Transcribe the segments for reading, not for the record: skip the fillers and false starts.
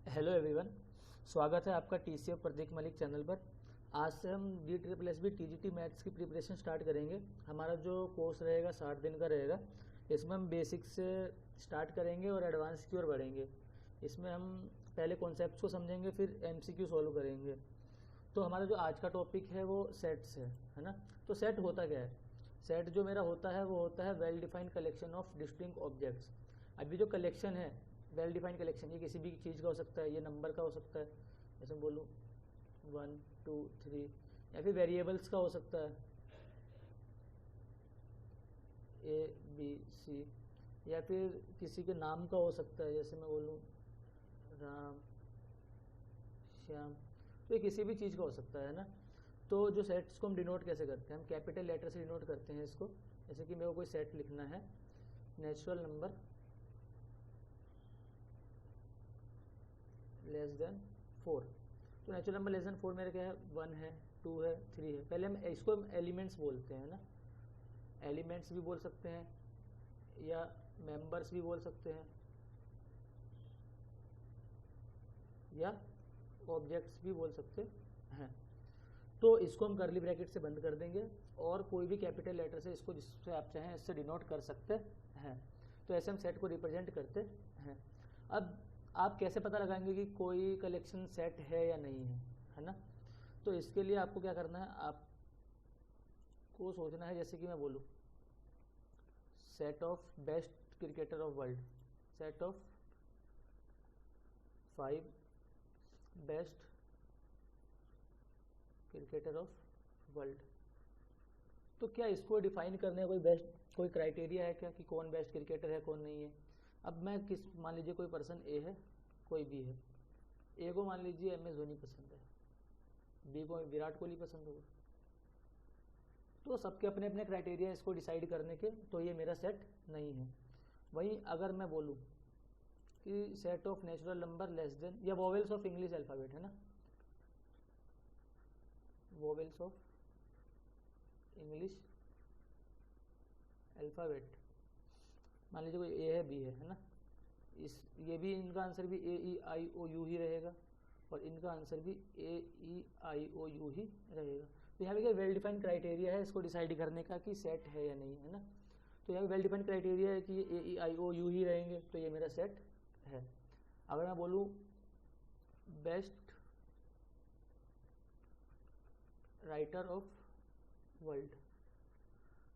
Hello everyone, स्वागत है आपका टीसीएफ प्रदीप मलिक चैनल पर। आज से हम DSSB TGT मैथ्स की प्रिपरेशन स्टार्ट करेंगे। हमारा जो कोर्स रहेगा 60 दिन का रहेगा। इसमें हम बेसिक से स्टार्ट करेंगे और एडवांस की ओर बढ़ेंगे। इसमें हम पहले कॉन्सेप्ट्स को समझेंगे, फिर MCQ सॉल्व करेंगे। तो हमारा जो आज का टॉपिक है वो सेट्स है ना। तो सेट होता क्या है? सेट जो मेरा होता है वो होता है well defined collection of distinct objects. अभी जो कलेक्शन है, वेल डिफाइंड कलेक्शन, ये किसी भी चीज़ का हो सकता है, ये नंबर का हो सकता है, जैसे बोलूँ 1 2 3, या फिर वेरिएबल्स का हो सकता है ABC, या फिर किसी के नाम का हो सकता है, जैसे मैं बोलूँ राम, श्याम। तो ये किसी भी चीज़ का हो सकता है ना। तो जो सेट्स को हम डिनोट कैसे करते हैं, हम कैपिटल लेटर से डिनोट करते हैं इसको। जैसे कि मेरे को कोई सेट लिखना है, नेचुरल नंबर लेस देन 4। तो नेचुरल नंबर लेस देन 4 मेरा क्या है, 1 है, 2 है, 3 है। पहले हम इसको एलिमेंट्स बोलते हैं ना। एलिमेंट्स भी बोल सकते हैं या मेंबर्स भी बोल सकते हैं या ऑब्जेक्ट्स भी बोल सकते हैं। तो इसको हम कर्ली ब्रैकेट से बंद कर देंगे और कोई भी कैपिटल लेटर से इसको जिससे आप चाहें इससे डिनोट कर सकते हैं। तो ऐसे हम सेट को रिप्रेजेंट करते हैं। अब आप कैसे पता लगाएंगे कि कोई कलेक्शन सेट है या नहीं है ना। तो इसके लिए आपको क्या करना है, आपको सोचना है, जैसे कि मैं बोलूँ set of best cricketer of world, set of 5 best cricketer of world. तो क्या इसको डिफाइन करने का कोई क्राइटेरिया है क्या कि कौन बेस्ट क्रिकेटर है कौन नहीं है? अब मैं मान लीजिए कोई पर्सन ए है, कोई बी है। ए को मान लीजिए MS धोनी पसंद है, बी को विराट कोहली पसंद होगा। तो सबके अपने अपने क्राइटेरिया इसको डिसाइड करने के, तो ये मेरा सेट नहीं है। वहीं अगर मैं बोलूँ कि set of natural number less than, या वोवेल्स ऑफ इंग्लिश अल्फ़ाबेट है ना, वोवेल्स ऑफ इंग्लिश अल्फ़ाबेट, मान लीजिए कोई ए है, बी है ना। ये भी, इनका आंसर भी AEIOU ही रहेगा और इनका आंसर भी AEIOU ही रहेगा। तो यहाँ पे क्या वेल डिफाइंड क्राइटेरिया है इसको डिसाइड करने का कि सेट है या नहीं है ना। तो यहाँ पे वेल डिफाइंड क्राइटेरिया है कि ये AEIOU ही रहेंगे, तो ये मेरा सेट है। अगर मैं बोलूँ बेस्ट राइटर ऑफ वर्ल्ड,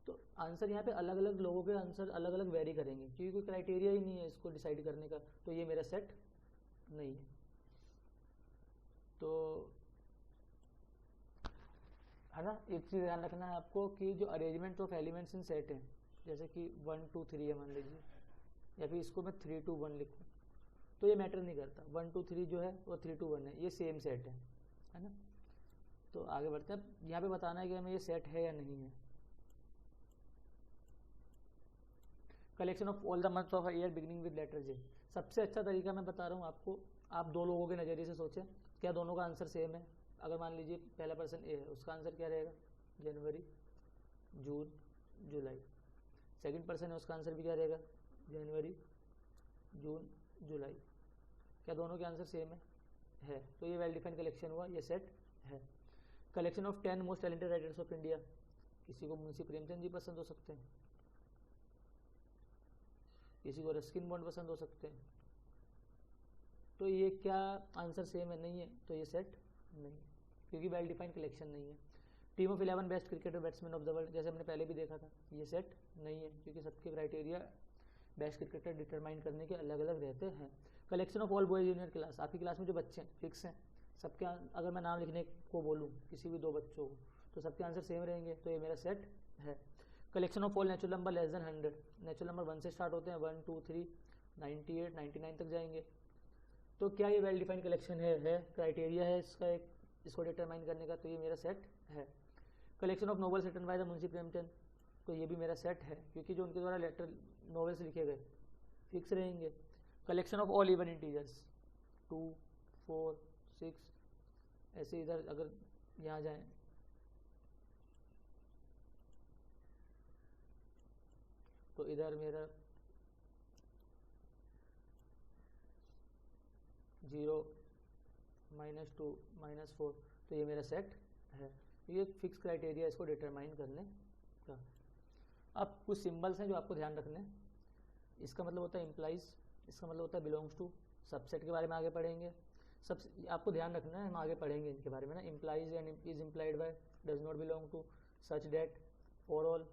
तो आंसर यहाँ पे अलग अलग लोगों के आंसर अलग अलग वेरी करेंगे क्योंकि कोई क्राइटेरिया ही नहीं है इसको डिसाइड करने का। तो ये मेरा सेट नहीं है। तो है ना, एक चीज़ ध्यान रखना है आपको कि जो arrangement of elements in set है, जैसे कि 1 2 3 है मान लीजिए, या फिर इसको मैं 3 2 1 लिखूँ, तो ये मैटर नहीं करता। 1 2 3 जो है वो 3 2 1 है, ये सेम सेट है ना। तो आगे बढ़ते हैं। यहाँ पे बताना है कि हमें ये सेट है या नहीं है। Collection of all the months of year beginning with letter J। सबसे अच्छा तरीका मैं बता रहा हूँ आपको, आप दो लोगों के नज़रिए से सोचें, क्या दोनों का आंसर सेम है? अगर मान लीजिए पहला पर्सन ए है, उसका आंसर क्या रहेगा, जनवरी, जून, जुलाई। सेकंड पर्सन है, उसका आंसर भी क्या रहेगा, जनवरी, जून, जुलाई। क्या दोनों के आंसर सेम है? तो ये वेल डिफाइंड कलेक्शन हुआ, ये सेट है। Collection of 10 most talented writers of India, किसी को मुंशी प्रेमचंद जी पसंद हो सकते हैं, किसी को रस्किन बॉन्ड पसंद हो सकते हैं। तो ये क्या आंसर सेम है? नहीं है, तो ये सेट नहीं है क्योंकि वेल डिफाइंड कलेक्शन नहीं है। Team of 11 best cricketer batsman of the world, जैसे हमने पहले भी देखा था, ये सेट नहीं है क्योंकि सबके क्राइटेरिया बेस्ट क्रिकेटर डिटरमाइन करने के अलग अलग रहते हैं। Collection of all boys junior class, आपकी क्लास में जो बच्चे हैं फिक्स हैं सबके, अगर मैं नाम लिखने को बोलूँ किसी भी दो बच्चों को, तो सबके आंसर सेम रहेंगे, तो ये मेरा सेट है। Collection of all natural number less than 100, natural number 1 से स्टार्ट होते हैं, 1 2 3 98 99 तक जाएंगे। तो क्या ये वेल डिफाइंड कलेक्शन है क्राइटेरिया है इसका एक, इसको डिटरमाइन करने का, तो ये मेरा सेट है। Collection of novels written by the Munshi Premchand, तो ये भी मेरा सेट है क्योंकि जो उनके द्वारा लेटर नॉवेल्स लिखे गए फिक्स रहेंगे। Collection of all even integers 2 4 6, ऐसे इधर अगर यहाँ जाएं तो इधर मेरा 0 -2 -4, तो ये मेरा सेट है। ये फिक्स क्राइटेरिया इसको डिटरमाइन करने का। अब कुछ सिंबल्स हैं जो आपको ध्यान रखने हैं। इसका मतलब होता है इम्प्लाइज, इसका मतलब होता है बिलोंग्स टू। सबसेट के बारे में आगे पढ़ेंगे। सब आपको ध्यान रखना है, हम आगे पढ़ेंगे इनके बारे में ना। Implies and is implied by, does not belong to, such that, for all,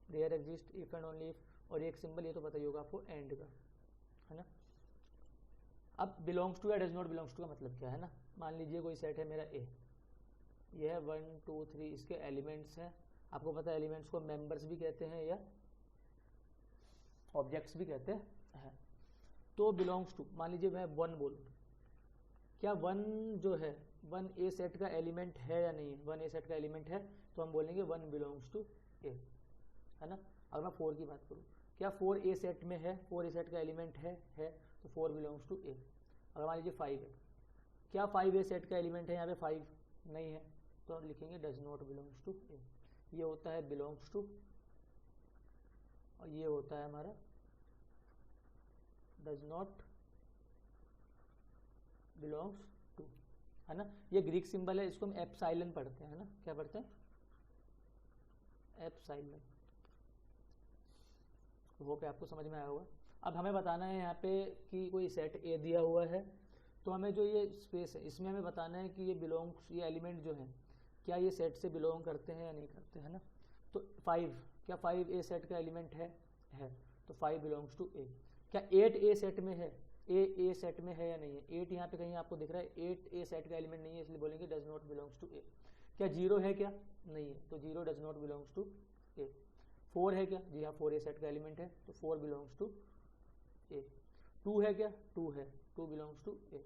there exist, if and only if, और एक सिंबल ये तो पता ही होगा आपको एंड का, है ना। अब बिलोंग्स टू या डज नॉट बिलोंग्स टू का मतलब क्या है ना। मान लीजिए कोई सेट है मेरा ए, ये है 1 2 3, इसके एलिमेंट्स हैं। आपको पता है एलिमेंट्स को मेंबर्स भी कहते हैं या ऑब्जेक्ट्स भी कहते हैं। तो बिलोंग्स टू, मान लीजिए मैं 1 बोलूँ, क्या 1 जो है 1 ए सेट का एलिमेंट है या नहीं है। 1 ए सेट का एलिमेंट है तो हम बोलेंगे 1 बिलोंग्स टू ए, है ना। अगर मैं 4 की बात करूँ, क्या 4 ए सेट में है, 4 ए सेट का एलिमेंट है तो 4 बिलोंग्स टू ए। अगर मान लीजिए 5 है, क्या 5 ए सेट का एलिमेंट है, यहाँ पे 5 नहीं है तो हम लिखेंगे डज नॉट बिलोंग्स टू ए। ये होता है बिलोंग्स टू और ये होता है हमारा डज नॉट बिलोंग्स टू, है ना। ये ग्रीक सिंबल है, इसको हम एप्साइलन पढ़ते हैं, है ना। क्या पढ़ते हैं, एप्साइलन। होप आपको समझ में आया होगा। अब हमें बताना है यहाँ पे कि कोई सेट ए दिया हुआ है, तो हमें जो ये स्पेस है इसमें हमें बताना है कि ये बिलोंग्स, ये एलिमेंट जो हैं क्या ये सेट से बिलोंग करते हैं या नहीं करते, है ना। तो 5, क्या 5 ए सेट का एलिमेंट है तो 5 बिलोंग्स टू ए। क्या 8 ए सेट में है, ए सेट में है या नहीं है। 8 यहाँ पे कहीं आपको दिख रहा है, 8 ए सेट का एलिमेंट नहीं है, इसलिए बोलेंगे डज नॉट बिलोंग्स टू ए। क्या 0 है, क्या नहीं है, तो 0 डज नॉट बिलोंग्स टू ए। 4 है क्या, जी हाँ 4 ए सेट का एलिमेंट है तो 4 बिलोंग्स टू ए। 2 है क्या, 2 है, 2 बिलोंग्स टू ए।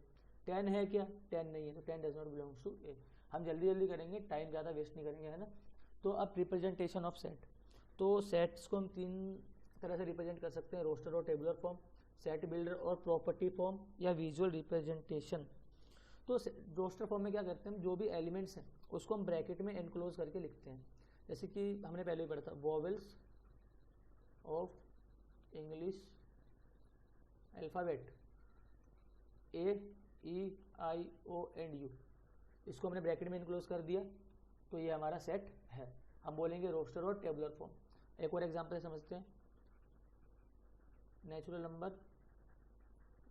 10 है क्या, 10 नहीं है तो 10 डज नॉट बिलोंग्स टू ए। हम जल्दी जल्दी करेंगे, टाइम ज़्यादा वेस्ट नहीं करेंगे, है ना। तो अब रिप्रेजेंटेशन ऑफ सेट, तो सेट्स को हम 3 तरह से रिप्रेजेंट कर सकते हैं, रोस्टर और टेबुलर फॉर्म, सेट बिल्डर और प्रॉपर्टी फॉर्म, या विजुअल रिप्रेजेंटेशन। तो रोस्टर फॉर्म में क्या करते हैं हम, जो भी एलिमेंट्स हैं उसको हम ब्रैकेट में एनक्लोज करके लिखते हैं। जैसे कि हमने पहले ही पढ़ा था, vowels of English alphabet A E I O and U, इसको हमने ब्रैकेट में इनक्लोज कर दिया तो ये हमारा सेट है। हम बोलेंगे रोस्टर और टेबुलर फॉर्म। एक और एग्जांपल समझते हैं, natural number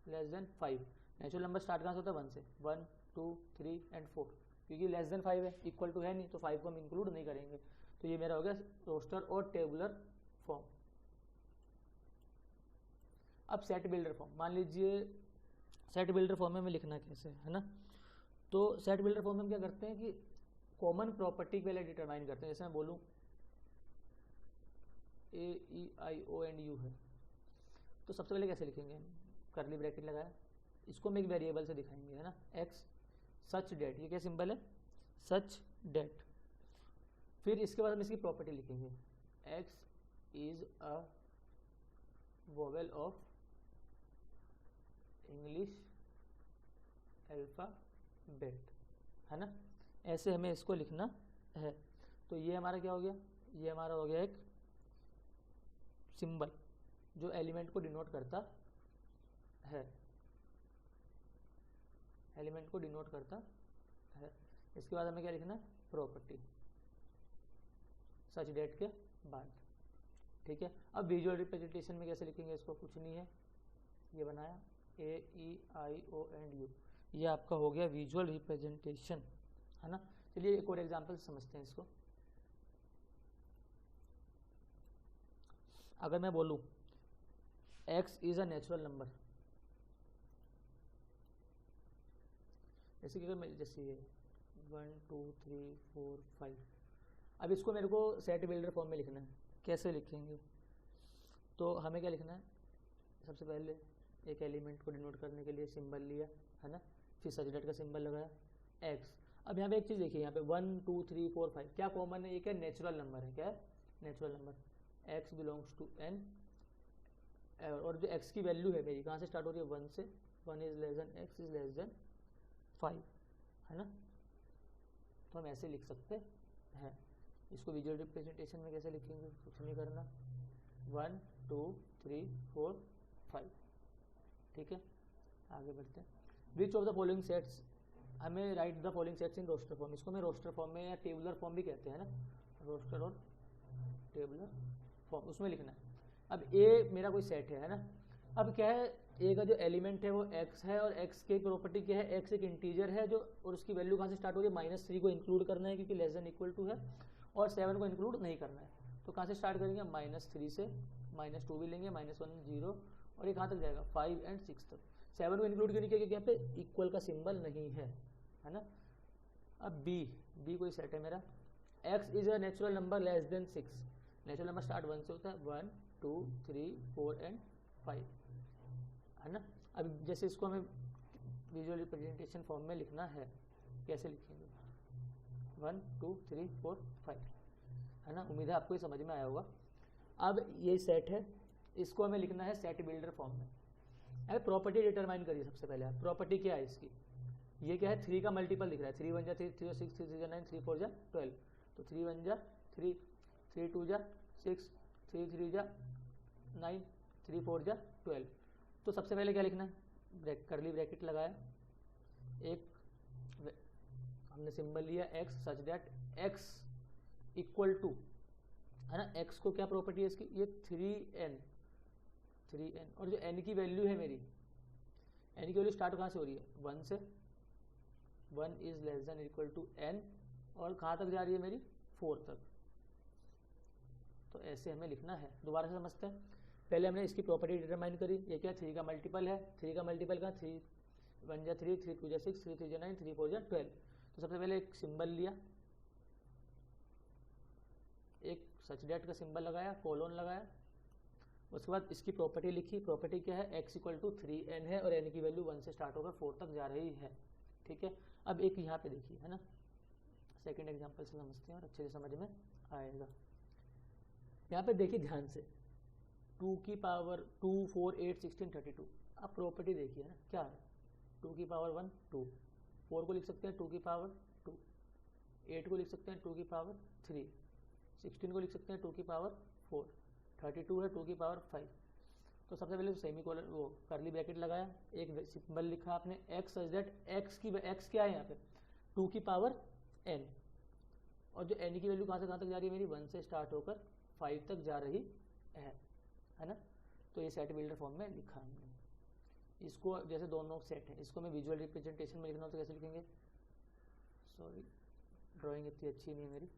less than 5। Natural number start कहाँ से होता है, 1 से, 1 2 3 एंड 4, क्योंकि लेस देन 5 है, इक्वल टू है नहीं तो 5 को हम इंक्लूड नहीं करेंगे। तो ये मेरा हो गया रोस्टर और टेबुलर फॉर्म। अब सेट बिल्डर फॉर्म, मान लीजिए सेट बिल्डर फॉर्म में हमें लिखना कैसे, है ना। तो सेट बिल्डर फॉर्म में हम क्या करते हैं कि कॉमन प्रॉपर्टी के लिए डिटरमाइन करते हैं। जैसे मैं बोलूँ ए E I O and you है, तो सबसे पहले कैसे लिखेंगे हम, करली ब्रैकेट लगाया, इसको हम एक वेरिएबल से दिखाएंगे, है ना। एक्स सच डेट, ये क्या सिंबल है, सच डेट। फिर इसके बाद हम इसकी प्रॉपर्टी लिखेंगे, x is a vowel of English alphabet, है ना। ऐसे हमें इसको लिखना है। तो ये हमारा क्या हो गया, ये हमारा हो गया एक सिंबल जो एलिमेंट को डिनोट करता है, एलिमेंट को डिनोट करता है। इसके बाद हमें क्या लिखना है, प्रॉपर्टी सच डेट के बाद, ठीक है। अब विजुअल रिप्रेजेंटेशन में कैसे लिखेंगे इसको, कुछ नहीं है, ये बनाया ए E I O and you, ये आपका हो गया विजुअल रिप्रेजेंटेशन, है ना। चलिए एक और एग्जांपल समझते हैं इसको। अगर मैं बोलूँ x is a natural number, जैसे कि जैसे ये 1 2 3 4 5, अब इसको मेरे को सेट बिल्डर फॉर्म में लिखना है। कैसे लिखेंगे, तो हमें क्या लिखना है, सबसे पहले एक एलिमेंट को डिनोट करने के लिए सिंबल लिया, है ना, फिर सच डेट का सिंबल लगाया x। अब यहाँ पे एक चीज़ देखिए, यहाँ पे 1 2 3 4 5 क्या कॉमन है, ये क्या नेचुरल नंबर है, क्या है natural number, x belongs to n, और जो x की वैल्यू है मेरी कहाँ से स्टार्ट हो रही है, 1 से, 1 is less then x is less than 5, है ना। तो हम ऐसे लिख सकते हैं। इसको विजुअल रिप्रेजेंटेशन में कैसे लिखेंगे, कुछ नहीं करना, 1 2 3 4 5, ठीक है। आगे बढ़ते हैं। Which of the following sets, हमें write the following sets in roster form, इसको मैं रोस्टर फॉर्म में या टेबुलर फॉर्म भी कहते हैं ना, रोस्टर और टेबुलर फॉर्म, उसमें लिखना है। अब ए मेरा कोई सेट है ना, अब क्या है, ए का जो एलिमेंट है वो x है, और x की प्रॉपर्टी क्या है, x एक इंटीजर है जो, और उसकी वैल्यू कहाँ से स्टार्ट हो रही है, -3 को इंक्लूड करना है क्योंकि लेस देन इक्वल टू है, और 7 को इंक्लूड नहीं करना है। तो कहाँ से स्टार्ट करेंगे, -3 से, -2 भी लेंगे, -1 0, और ये कहाँ तक जाएगा 5 और 6 तक। 7 को इंक्लूड क्यों नहीं किया, क्योंकि यहाँ पे इक्वल का सिंबल नहीं है ना। अब बी कोई सेट है मेरा, x is a natural number less than 6, natural number start 1 से होता है, 1 2 3 4 एंड 5 है ना। अब जैसे इसको हमें विजुअल रिप्रेजेंटेशन फॉर्म में लिखना है, कैसे लिखेंगे, 1 2 3 4 5 है ना। उम्मीद है आपको ये समझ में आया होगा। अब ये सेट है, इसको हमें लिखना है सेट बिल्डर फॉर्म में। अरे प्रॉपर्टी डिटरमाइन करिए सबसे पहले आप, प्रॉपर्टी क्या है इसकी, ये क्या है, 3 का मल्टीपल दिख रहा है, 3 1 जा 3, 3 6, 3 3 जा 9, 3 4 जा 12, तो 3 1 जा 3, 3 2 जा 6, 3 3 जा 9, 3 4 जा 12। तो सबसे पहले क्या लिखना है, कर्ली ब्रैकेट लगाया, एक हमने सिंबल लिया x such that x equal to है ना, x को क्या प्रॉपर्टी है इसकी, ये 3n, और जो n की वैल्यू है मेरी, n की वैल्यू स्टार्ट कहाँ से हो रही है, 1 से, 1 is less than equal to n, और कहाँ तक जा रही है मेरी, 4 तक। तो ऐसे हमें लिखना है, दोबारा से समझते हैं। पहले हमने इसकी प्रॉपर्टी डिटरमाइन करी, ये क्या 3 का मल्टीपल है, 3 का मल्टीपल का 3 1 जा 3, 3 2 जा 6, 3 3 जा 9, 3 4 जा 12। तो सबसे पहले एक सिंबल लिया, एक सच डेट का सिंबल लगाया, कोलोन लगाया, उसके बाद इसकी प्रॉपर्टी लिखी, प्रॉपर्टी क्या है, x इक्वल टू 3n है, और n की वैल्यू 1 से स्टार्ट होकर 4 तक जा रही है, ठीक है। अब एक यहाँ पे देखिए है ना, सेकेंड एग्जाम्पल से समझते हैं और अच्छे से समझ में आएगा। यहाँ पे देखिए ध्यान से, 2 की पावर 2 4 8 16 32, अब प्रॉपर्टी देखिए ना क्या है, 2 की पावर 1 2, 4 को लिख सकते हैं 2 की पावर 2, 8 को लिख सकते हैं 2 की पावर 3, 16 को लिख सकते हैं 2 की पावर 4, 32 है 2 की पावर 5। तो सबसे पहले सेमीकोलन वो कर्ली ब्रैकेट लगाया, एक सिंबल लिखा आपने x सच दैट x क्या है यहाँ पे 2 की पावर n, और जो n की वैल्यू कहाँ से कहाँ तक जा रही है मेरी, 1 से स्टार्ट होकर 5 तक जा रही है ना। तो ये सेट बिल्डर फॉर्म में लिखा हमने। इसको जैसे दोनों सेट है, इसको मैं विजुअल रिप्रेजेंटेशन में लिखना हो तो कैसे लिखेंगे, सॉरी ड्राइंग इतनी अच्छी नहीं है मेरी,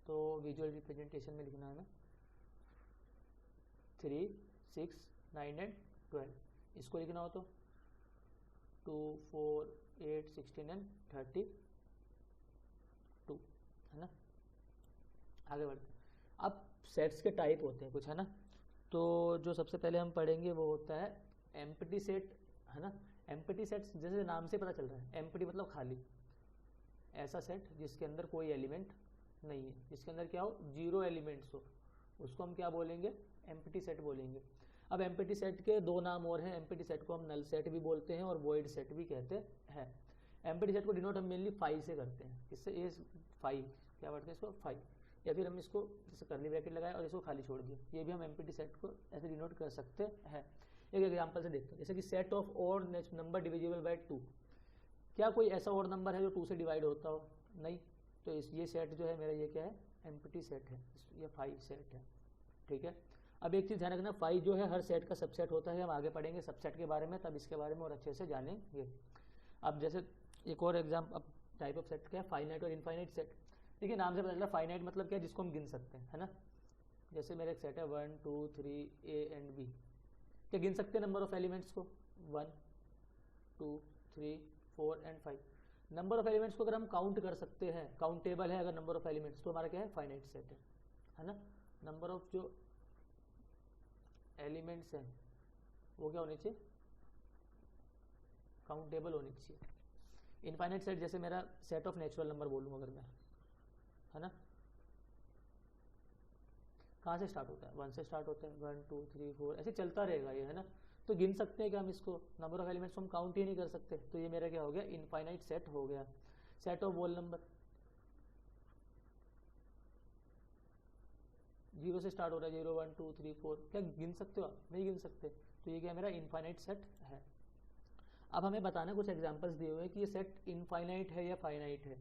तो विजुअल रिप्रेजेंटेशन में लिखना है ना 3 6 9 एंड 12। इसको लिखना हो तो 2 4 8 16 एंड 32 है ना। आगे बढ़ते हैं। अब सेट्स के टाइप होते हैं कुछ है ना, तो जो सबसे पहले हम पढ़ेंगे वो होता है एम्प्टी सेट है ना। एम्प्टी सेट्स जैसे नाम से पता चल रहा है, एम्प्टी मतलब खाली, ऐसा सेट जिसके अंदर कोई एलिमेंट नहीं है, जिसके अंदर क्या हो, 0 एलिमेंट्स हो, उसको हम क्या बोलेंगे, एम्प्टी सेट बोलेंगे। अब एम्प्टी सेट के दो नाम और हैं, एम्प्टी सेट को हम नल सेट भी बोलते हैं और वॉइड सेट भी कहते हैं। एम्प्टी सेट को डिनोट हम मेनली 5 से करते हैं, किससे, ये 5 क्या पढ़ते हैं इसको 5, या फिर हम इसको जैसे कर्ली ब्रैकेट लगाया और इसको खाली छोड़ दिया, ये भी हम एम्प्टी सेट को ऐसे डिनोट कर सकते हैं। एक एग्जांपल से देखते हैं, जैसे कि set of odd number divisible by 2, क्या कोई ऐसा ऑड नंबर है जो 2 से डिवाइड होता हो, नहीं, तो ये सेट जो है मेरा ये क्या है, एम्प्टी सेट है, ये 5 सेट है, ठीक है। अब एक चीज़ ध्यान रखना, 5 जो है हर सेट का सबसेट होता है, हम आगे पढ़ेंगे सबसेट के बारे में, तब इसके बारे में और अच्छे से जानेंगे। अब जैसे एक और एग्जाम, अब टाइप ऑफ सेट क्या है, फाइनाइट और इनफाइनाइट सेट। देखिए नाम से पता चल रहा है फाइनाइट मतलब क्या है, जिसको हम गिन सकते हैं है ना। जैसे मेरा एक सेट है 1 2 3 A एंड B, क्या गिन सकते हैं नंबर ऑफ एलिमेंट्स को, 1 2 3 4 एंड 5। नंबर ऑफ एलिमेंट्स को अगर हम काउंट कर सकते हैं, काउंटेबल है अगर नंबर ऑफ एलिमेंट्स, तो हमारा क्या है, फाइनाइट सेट है ना। नंबर ऑफ जो एलिमेंट्स हैं वो क्या होने चाहिए, काउंटेबल होनी चाहिए। इनफाइनाइट सेट जैसे मेरा सेट ऑफ नेचुरल नंबर बोलूँ अगर मैं, है ना, कहाँ से स्टार्ट होता है, 1 से स्टार्ट होता है, 1 2 3 4 ऐसे चलता रहेगा ये है ना। तो गिन सकते हैं कि हम इसको, नंबर ऑफ एलिमेंट्स को हम काउंट ही नहीं कर सकते, तो ये मेरा क्या हो गया, इनफाइनाइट सेट हो गया। Set of whole number, zero से स्टार्ट हो रहा है, 0 1 2 3 4, क्या गिन सकते हो आप? नहीं गिन सकते। तो ये क्या मेरा इनफाइनाइट सेट है। अब हमें बताना कुछ एग्जांपल्स दिए हुए हैं कि ये सेट इनफाइनाइट है या फाइनाइट है।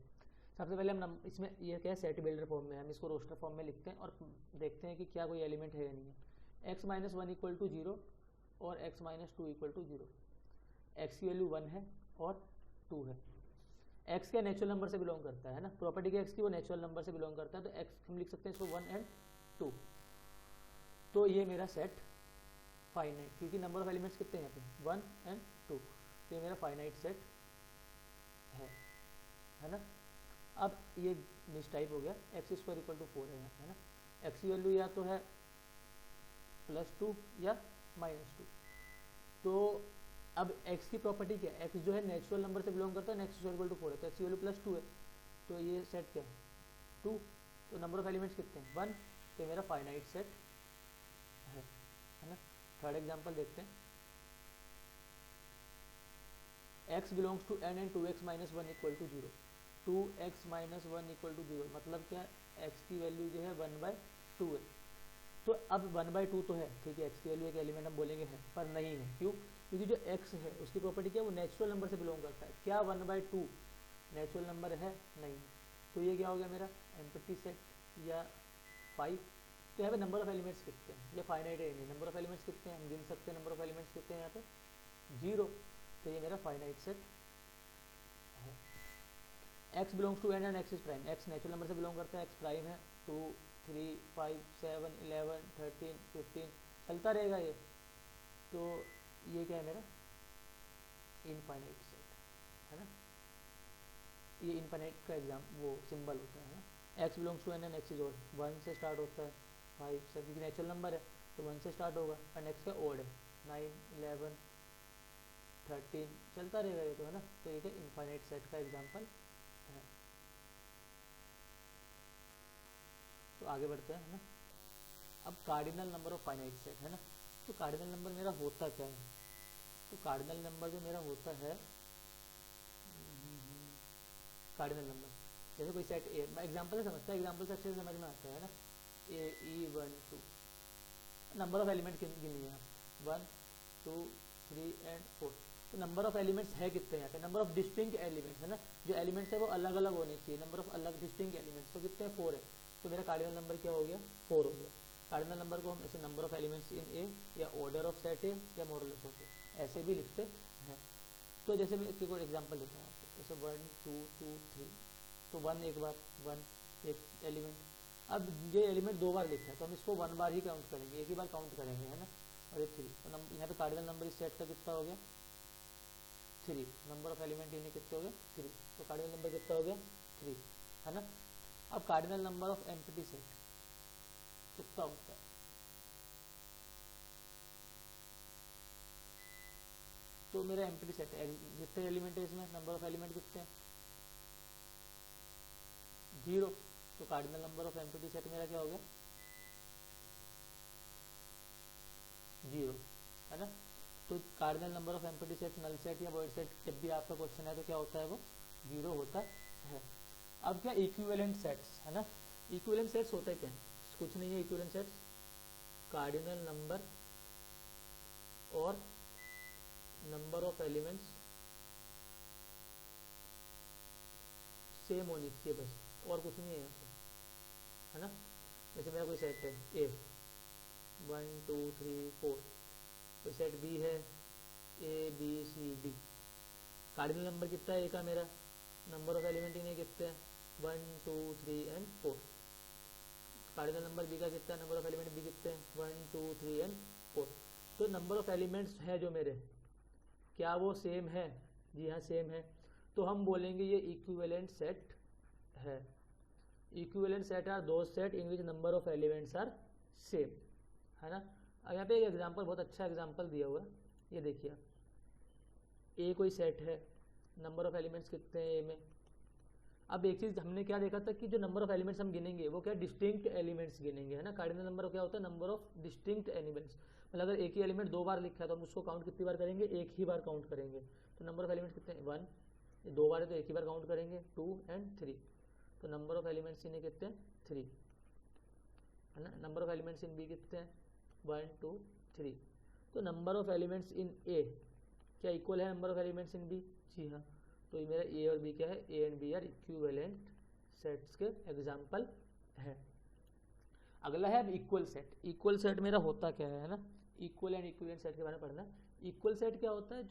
सबसे पहले हम इसमें ये क्या है, सेट बिल्डर फॉर्म में, हम इसको रोस्टर फॉर्म में लिखते हैं और देखते हैं कि क्या कोई एलिमेंट है या नहीं है। x माइनस 1 इक्वल टू 0 और x minus 2 equal to 0। X की वैल्यू 1 है और 2 है। x क्या नेचुरल नंबर से बिलोंग करता है ना, प्रॉपर्टी के x की वो नेचुरल नंबर से बिलोंग करता है, तो x हम लिख सकते हैं इसको 1 एंड 2। तो ये मेरा सेट फाइनाइट, क्योंकि नंबर ऑफ एलिमेंट्स कितने हैं यहाँ पे 1 एंड 2, तो ये मेरा फाइनाइट सेट है ना। अब ये मिस टाइप हो गया, एक्स स्क्वायर इक्वल टू 4 है यहाँ, है ना। एक्स की वैल्यू या तो है +2 या -2। तो अब x की प्रॉपर्टी क्या है, x जो है नेचुरल नंबर से बिलोंग करता है, एक्स स्क्वायर इक्वल टू 4 है, तो x की वैल्यू +2 है, तो ये सेट क्या है 2। तो नंबर ऑफ एलिमेंट्स कितने हैं 1, तो ये मेरा फाइनाइट सेट है ना। थर्ड एग्जांपल देखते हैं, x belongs to n and 2x minus 1 equal to 0। 2x minus 1 equal to 0 मतलब क्या, x की वैल्यू जो है 1/2 है। तो अब 1/2 तो है, ठीक है, x की वैल्यू एक एलिमेंट हम बोलेंगे है, पर नहीं है, क्यों? क्योंकि जो x है उसकी प्रॉपर्टी क्या है, वो नेचुरल नंबर से बिलोंग करता है। क्या 1/2 नेचुरल नंबर है? नहीं। तो ये क्या हो गया मेरा एम्प्टी सेट या 5। तो यहाँ पे नंबर ऑफ एलिमेंट्स कितने हैं, ये फाइनाइट है नहीं, नंबर ऑफ एलिमेंट्स कितने हैं हम गिन सकते हैं, नंबर ऑफ एलिमेंट्स कितने हैं यहाँ पे 0, तो ये मेरा फाइनाइट सेट है। x belongs to n and x is prime, x natural number से बिलोंग करता है, x प्राइम है, 2 3 5 7 11 13 15 चलता रहेगा ये। तो ये क्या है मेरा इनफाइनाइट सेट है ना। ये इनफाइनाइट का एग्जाम वो सिंबल होता है ना। x belongs to n and x is odd, 1 से स्टार्ट होता है, 5 से, क्योंकि नेचुरल नंबर है तो 1 से स्टार्ट होगा, एंड x का ऑड है, 9 11 13 चलता रहेगा ये, तो है ना। तो ये क्या इनफाइनाइट सेट का एग्जाम्पल है। तो आगे बढ़ते हैं, है ना। अब cardinal number of finite set है ना। तो कार्डिनल नंबर मेरा होता क्या है, तो कार्डिनल नंबर जो मेरा होता है, कार्डिनल नंबर जैसे कोई सेट ए, मैं एग्जांपल से समझता है, एग्जांपल से अच्छे से समझ में आता है ना। ए ई 1 2 नंबर ऑफ एलिमेंट गिनिए आप 1 2 3 एंड 4। तो नंबर ऑफ एलिमेंट्स है कितने यहाँ पे, नंबर ऑफ डिस्टिंक्ट एलिमेंट्स है ना, जो एलिमेंट्स है वो अलग अलग होने चाहिए, नंबर ऑफ अलग डिस्टिंक्ट एलिमेंट्स, तो कितने 4 है। तो मेरा कार्डिनल नंबर क्या हो गया 4 हो गया। कार्डिनल नंबर को हम ऐसे नंबर ऑफ एलिमेंट्स इन ए या ऑर्डर ऑफ सेट ए या मॉडुलस ऑफ ए ऐसे भी लिखते हैं। तो जैसे मैं इसके कोई एग्जांपल देता हूँ आपको, जैसे 1 2 2 3, तो 1 एक बार 1 एक एलिमेंट, अब ये एलिमेंट 2 बार लिखा है तो हम इसको 1 बार ही काउंट करेंगे, एक ही बार काउंट करेंगे, है ना। और ये 3, तो यहाँ पे कार्डिनल नंबर इस सेट का कितना हो गया 3, नंबर ऑफ एलिमेंट इन्हें कितने हो गए 3, तो कार्डिनल नंबर कितना हो गया 3, है ना। अब cardinal number of empty set कितना होता है, तो मेरा एम्प्टी सेट है, जितने एलिमेंट है इसमें नंबर ऑफ एलिमेंट कितने हैं 0, तो cardinal number of empty set मेरा क्या हो गया 0, है ना। तो cardinal number of empty set, null set या वॉइड सेट जब भी आपका क्वेश्चन है तो क्या होता है वो 0 होता है। अब क्या इक्विवेलेंट सेट्स है ना, इक्विवेलेंट सेट्स होते क्या है, कुछ नहीं है, इक्विवेलेंट सेट्स कार्डिनल नंबर और नंबर ऑफ एलिमेंट्स सेम होनी चाहिए बस, और कुछ नहीं है यहाँ पे, है ना। जैसे मेरा कोई सेट है ए 1 2 3 4, कोई सेट बी है A B C D, cardinal number कितना है ए का मेरा, नंबर ऑफ एलिमेंट इन्हें कितने हैं 1 2 3 एंड 4, कार्डिनल नंबर बी का कितना है, नंबर ऑफ एलिमेंट बी कितने हैं 1 2 3 एंड 4। तो नंबर ऑफ एलिमेंट्स है जो मेरे, क्या वो सेम है, जी हाँ सेम है, तो हम बोलेंगे ये इक्विवेलेंट सेट है। Equivalent set are those set in which number of elements are same, है ना। अब यहाँ पे एक एग्जांपल, बहुत अच्छा एग्जांपल दिया हुआ है, ये देखिए आप, ए कोई सेट है, नंबर ऑफ एलिमेंट्स कितने हैं ए में। अब एक चीज़ हमने क्या देखा था कि जो नंबर ऑफ एलिमेंट्स हम गिनेंगे वो क्या डिस्टिंक्ट एलिमेंट्स गिनेंगे, है ना। कार्डिनल नंबर क्या होता है, नंबर ऑफ डिस्टिंक्ट एलिमेंट्स, मतलब अगर एक ही एलिमेंट 2 बार लिखा है तो हम उसको काउंट कितनी बार करेंगे, एक ही बार काउंट करेंगे। तो नंबर ऑफ एलिमेंट्स कितने 1, 2 बार है तो एक ही बार काउंट करेंगे, 2 एंड 3, तो नंबर ऑफ एलिमेंट्स इन्हें कितने 3। है ना। Number of elements in B कितने हैं, 1 2 3। तो number of elements in A क्या इक्वल है number of elements in B, जी हाँ। तो ये मेरा ए और बी क्या है, A and B are equivalent sets के एग्जाम्पल है। अगला है अब इक्वल सेट। इक्वल सेट मेरा होता क्या है ना, इक्वल एंड इक्विवेलेंट सेट के बारे में पढ़ना है। इक्वल सेट क्या होता है,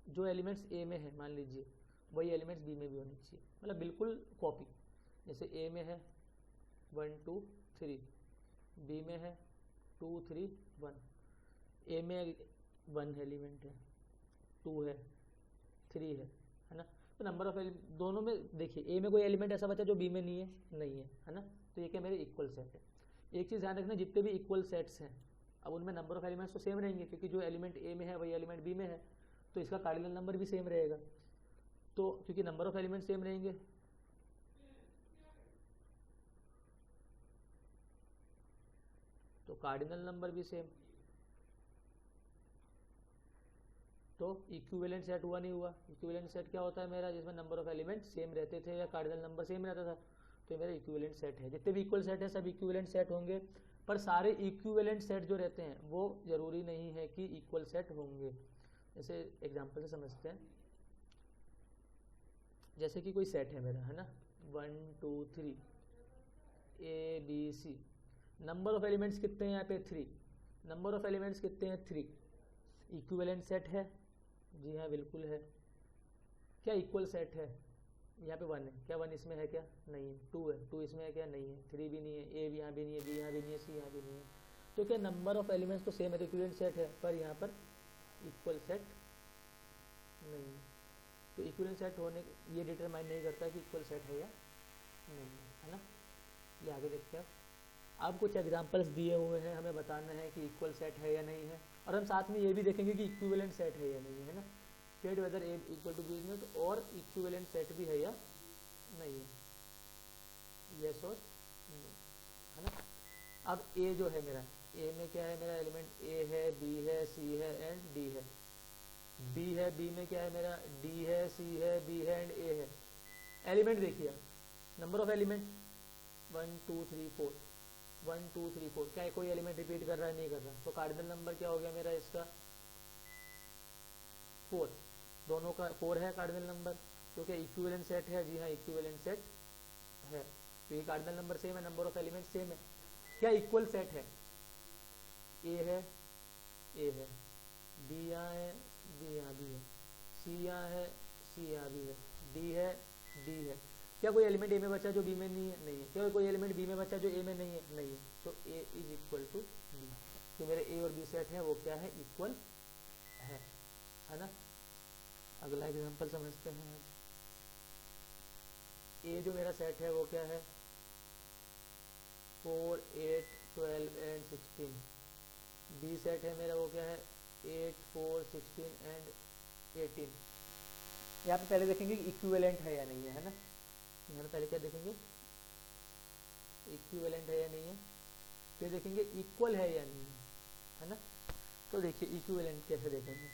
जो एलिमेंट्स ए में है मान लीजिए वही एलिमेंट्स बी में भी होनी चाहिए, मतलब बिल्कुल कॉपी। जैसे ए में है 1 2 3, बी में है 2 3 1, ए में 1 एलिमेंट है, 2 है, 3 है ना। तो नंबर ऑफ दोनों में देखिए ए में कोई एलिमेंट ऐसा बचा जो बी में नहीं है ना। तो ये क्या मेरे इक्वल सेट है। एक चीज़ ध्यान रखना, जितने भी इक्वल सेट्स हैं अब उनमें नंबर ऑफ एलिमेंट्स तो सेम रहेंगे, क्योंकि जो एलिमेंट ए में है वही एलिमेंट बी में है, तो इसका कार्डिनल नंबर भी सेम रहेगा। तो क्योंकि नंबर ऑफ एलिमेंट सेम रहेंगे तो कार्डिनल नंबर भी सेम, तो इक्विवेलेंट सेट हुआ नहीं हुआ। इक्विवेलेंट सेट क्या होता है मेरा, जिसमें नंबर ऑफ एलिमेंट सेम रहते थे या कार्डिनल नंबर सेम रहता था, तो मेरा इक्विवेलेंट सेट है। जितने भी इक्वल सेट है सब इक्विवेलेंट सेट होंगे, पर सारे इक्विवेलेंट सेट जो रहते हैं वो जरूरी नहीं है कि इक्वल सेट होंगे। जैसे एग्जांपल से समझते हैं, जैसे कि कोई सेट है मेरा, है ना, 1 2 3 A B C. Number of elements कितने हैं यहाँ पे, 3। नंबर ऑफ एलिमेंट्स कितने हैं, 3। इक्विवेलेंट सेट है, जी हाँ बिल्कुल है। क्या इक्वल सेट है, यहाँ पे 1 है, क्या 1 इसमें है, क्या नहीं है। 2 है, 2 इसमें है, क्या नहीं है। 3 भी नहीं है, ए भी यहाँ भी नहीं है, बी यहाँ भी नहीं है, सी यहाँ भी नहीं है। तो क्या नंबर ऑफ एलिमेंट्स तो सेम है, तो इक्विवेलेंट सेट है, पर यहाँ पर इक्वल सेट नहीं है। तो इक्विवेलेंट सेट होने ये डिटरमाइन नहीं करता कि इक्वल सेट है या नहीं है ना। ये आगे देखते हैं। अब कुछ एग्जांपल्स दिए हुए हैं, हमें बताना है कि इक्वल सेट है या नहीं है, और हम साथ में ये भी देखेंगे कि इक्विवेलेंट सेट है या नहीं है ना। State whether A equal to B is not, और इक्विवेलेंट सेट भी है या नहीं है, यस और नो, है ना। अब ए जो है मेरा, ए में क्या है मेरा एलिमेंट, ए है, बी है, सी है एंड डी है। बी है, बी में क्या है मेरा, डी है, सी है, बी है एंड ए है। एलिमेंट देखिए, नंबर ऑफ एलिमेंट 1 2 3 4, 1 2 3 4। क्या कोई एलिमेंट रिपीट कर रहा है, नहीं कर रहा। तो कार्डिनल नंबर क्या हो गया मेरा इसका, 4। दोनों का 4 है कार्डिनल नंबर, क्योंकि इक्विवेलेंट सेट है, जी हाँ इक्विवेलेंट सेट है, क्योंकि कार्डिनल नंबर सेम है, नंबर ऑफ एलिमेंट सेम है। क्या इक्वल सेट है, ए है, ए है, बी यहाँ है, बी यहाँ भी है, सी यहाँ है, सी यहाँ भी है, डी है, डी है। क्या कोई एलिमेंट ए में बचा जो बी में नहीं है, नहीं है। क्या कोई एलिमेंट बी में बचा जो ए में नहीं है, नहीं है। तो ए इज इक्वल टू बी, तो मेरे ए और बी सेट है वो क्या है, इक्वल है ना। अगला एग्जांपल समझते हैं। ए जो मेरा सेट है वो क्या है, 4 8 12 एंड 16। बी सेट है मेरा वो क्या है, 8 4 16 एंड 18। यहाँ पे पहले देखेंगे कि इक्विवेलेंट है या नहीं है ना। यहाँ पे पहले क्या देखेंगे, इक्विवेलेंट है या नहीं है, फिर देखेंगे इक्वल है या नहीं है ना। तो देखिए इक्विवेलेंट कैसे देखेंगे,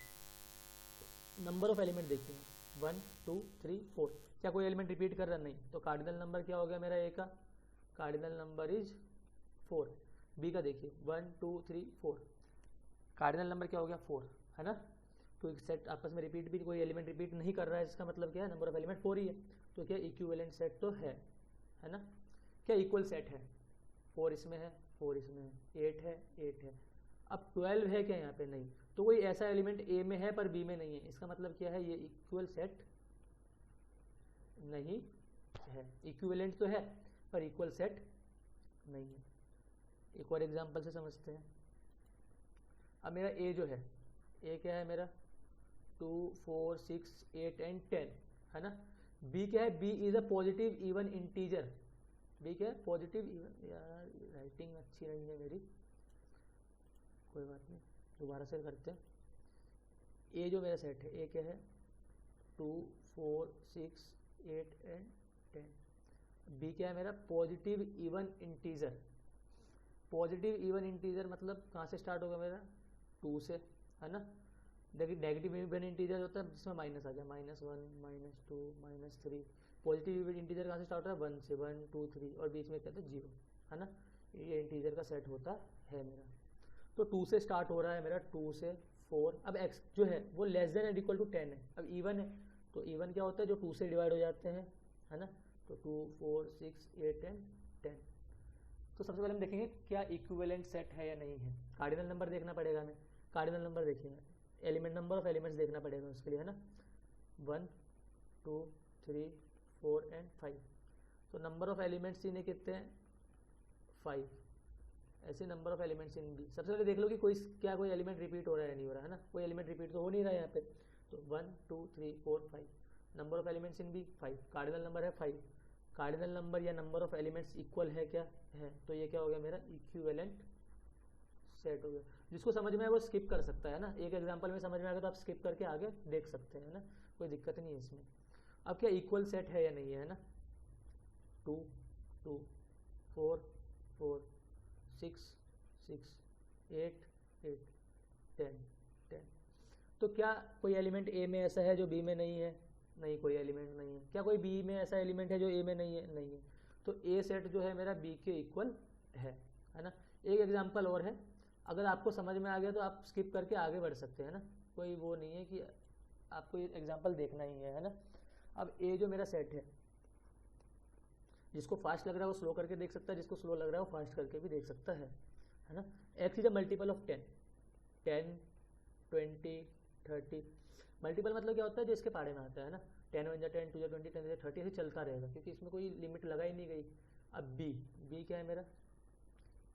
नंबर ऑफ एलिमेंट देखिए 1 2 3 4। क्या कोई एलिमेंट रिपीट कर रहा, नहीं। तो कार्डिनल नंबर क्या हो गया मेरा ए का, कार्डिनल नंबर इज 4। बी का देखिए 1 2 3 4, कार्डिनल नंबर क्या हो गया, 4 है ना। तो एक सेट आपस में रिपीट भी, कोई एलिमेंट रिपीट नहीं कर रहा है, इसका मतलब क्या है, नंबर ऑफ एलिमेंट 4 ही है। तो क्या इक्विवेलेंट सेट तो है ना। क्या इक्वल सेट है, 4 इसमें है, 4 इसमें है, 8 है, 8 है। अब 12 है क्या यहाँ पे, नहीं। तो कोई ऐसा एलिमेंट ए में है पर बी में नहीं है, इसका मतलब क्या है, ये इक्वल सेट नहीं है। इक्विवेलेंट तो है पर इक्वल सेट नहीं है। एक और एग्जांपल से समझते हैं। अब मेरा ए जो है, ए क्या है मेरा, 2 4 6 8 एंड 10 है ना। बी क्या है, B is a positive even integer. B क्या है, पॉजिटिव इवन, यार राइटिंग अच्छी नहीं है मेरी, कोई बात नहीं दोबारा से करते हैं। ए जो मेरा सेट है, ए क्या है, 2 4 6 8 एंड 10। बी क्या है मेरा, positive even integer. Positive even integer मतलब कहाँ से स्टार्ट होगा मेरा, 2 से है ना। नेगेटिव इवन इंटीजर होता है जिसमें माइनस आ जाए, -1 -2 -3। पॉजिटिव इवन इंटीजर कहाँ से स्टार्ट होता है, 1 से, 1 2 3, और बीच में कहते हैं 0 है ना। ये इंटीजर का सेट होता है मेरा। तो 2 से स्टार्ट हो रहा है मेरा, 2 से 4। अब x जो है वो less than and equal to 10 है। अब इवन है तो इवन क्या होता है, जो 2 से डिवाइड हो जाते हैं, है ना। तो 2, 4, 6, 8 एंड 10। तो सबसे पहले हम देखेंगे क्या इक्विवेलेंट सेट है या नहीं है। कार्डिनल नंबर देखना पड़ेगा हमें। कार्डिनल नंबर देखिए, एलिमेंट नंबर ऑफ एलिमेंट्स देखना पड़ेगा उसके लिए, है ना। 1, 2, 3, 4 एंड 5। तो नंबर ऑफ एलिमेंट्स इन्हें कितने हैं, 5। ऐसे number of elements in B. सबसे पहले देख लो कि क्या कोई एलिमेंट रिपीट हो रहा है या नहीं हो रहा है ना। कोई एलिमेंट रिपीट तो हो नहीं रहा है यहाँ पे। तो 1, 2, 3, 4, 5। Number of elements in B 5। Cardinal number है 5। कार्डिनल नंबर या नंबर ऑफ एलिमेंट्स इक्वल है क्या, है। तो ये क्या हो गया मेरा इक्विवेलेंट सेट हो गया। जिसको समझ में आए वो स्किप कर सकता है ना। एक एग्जांपल में समझ में आ गया तो आप स्किप करके आगे देख सकते हैं ना, कोई दिक्कत नहीं है इसमें। अब क्या इक्वल सेट है या नहीं है ना। 2, 2, 4, 4, 6, 6, 8, 8, 10, 10। तो क्या कोई एलिमेंट ए में ऐसा है जो बी में नहीं है, नहीं कोई एलिमेंट नहीं है। क्या कोई बी में ऐसा एलिमेंट है जो ए में नहीं है, नहीं है। तो ए सेट जो है मेरा बी के इक्वल है ना। एक एग्जांपल और है, अगर आपको समझ में आ गया तो आप स्किप करके आगे बढ़ सकते हैं ना, कोई वो नहीं है कि आपको ये एग्जांपल देखना ही है ना। अब ए जो मेरा सेट है, जिसको फास्ट लग रहा है वो स्लो करके देख सकता है, जिसको स्लो लग रहा है वो फास्ट करके भी देख सकता है ना। X is a multiple of 10, 10, 20, 30। Multiple मतलब क्या होता है, जो इसके पाड़े में आता है ना। 10 1 10, 2 20, 10 30 ऐसे चलता रहेगा, क्योंकि इसमें कोई लिमिट लगाई नहीं गई। अब बी क्या है मेरा,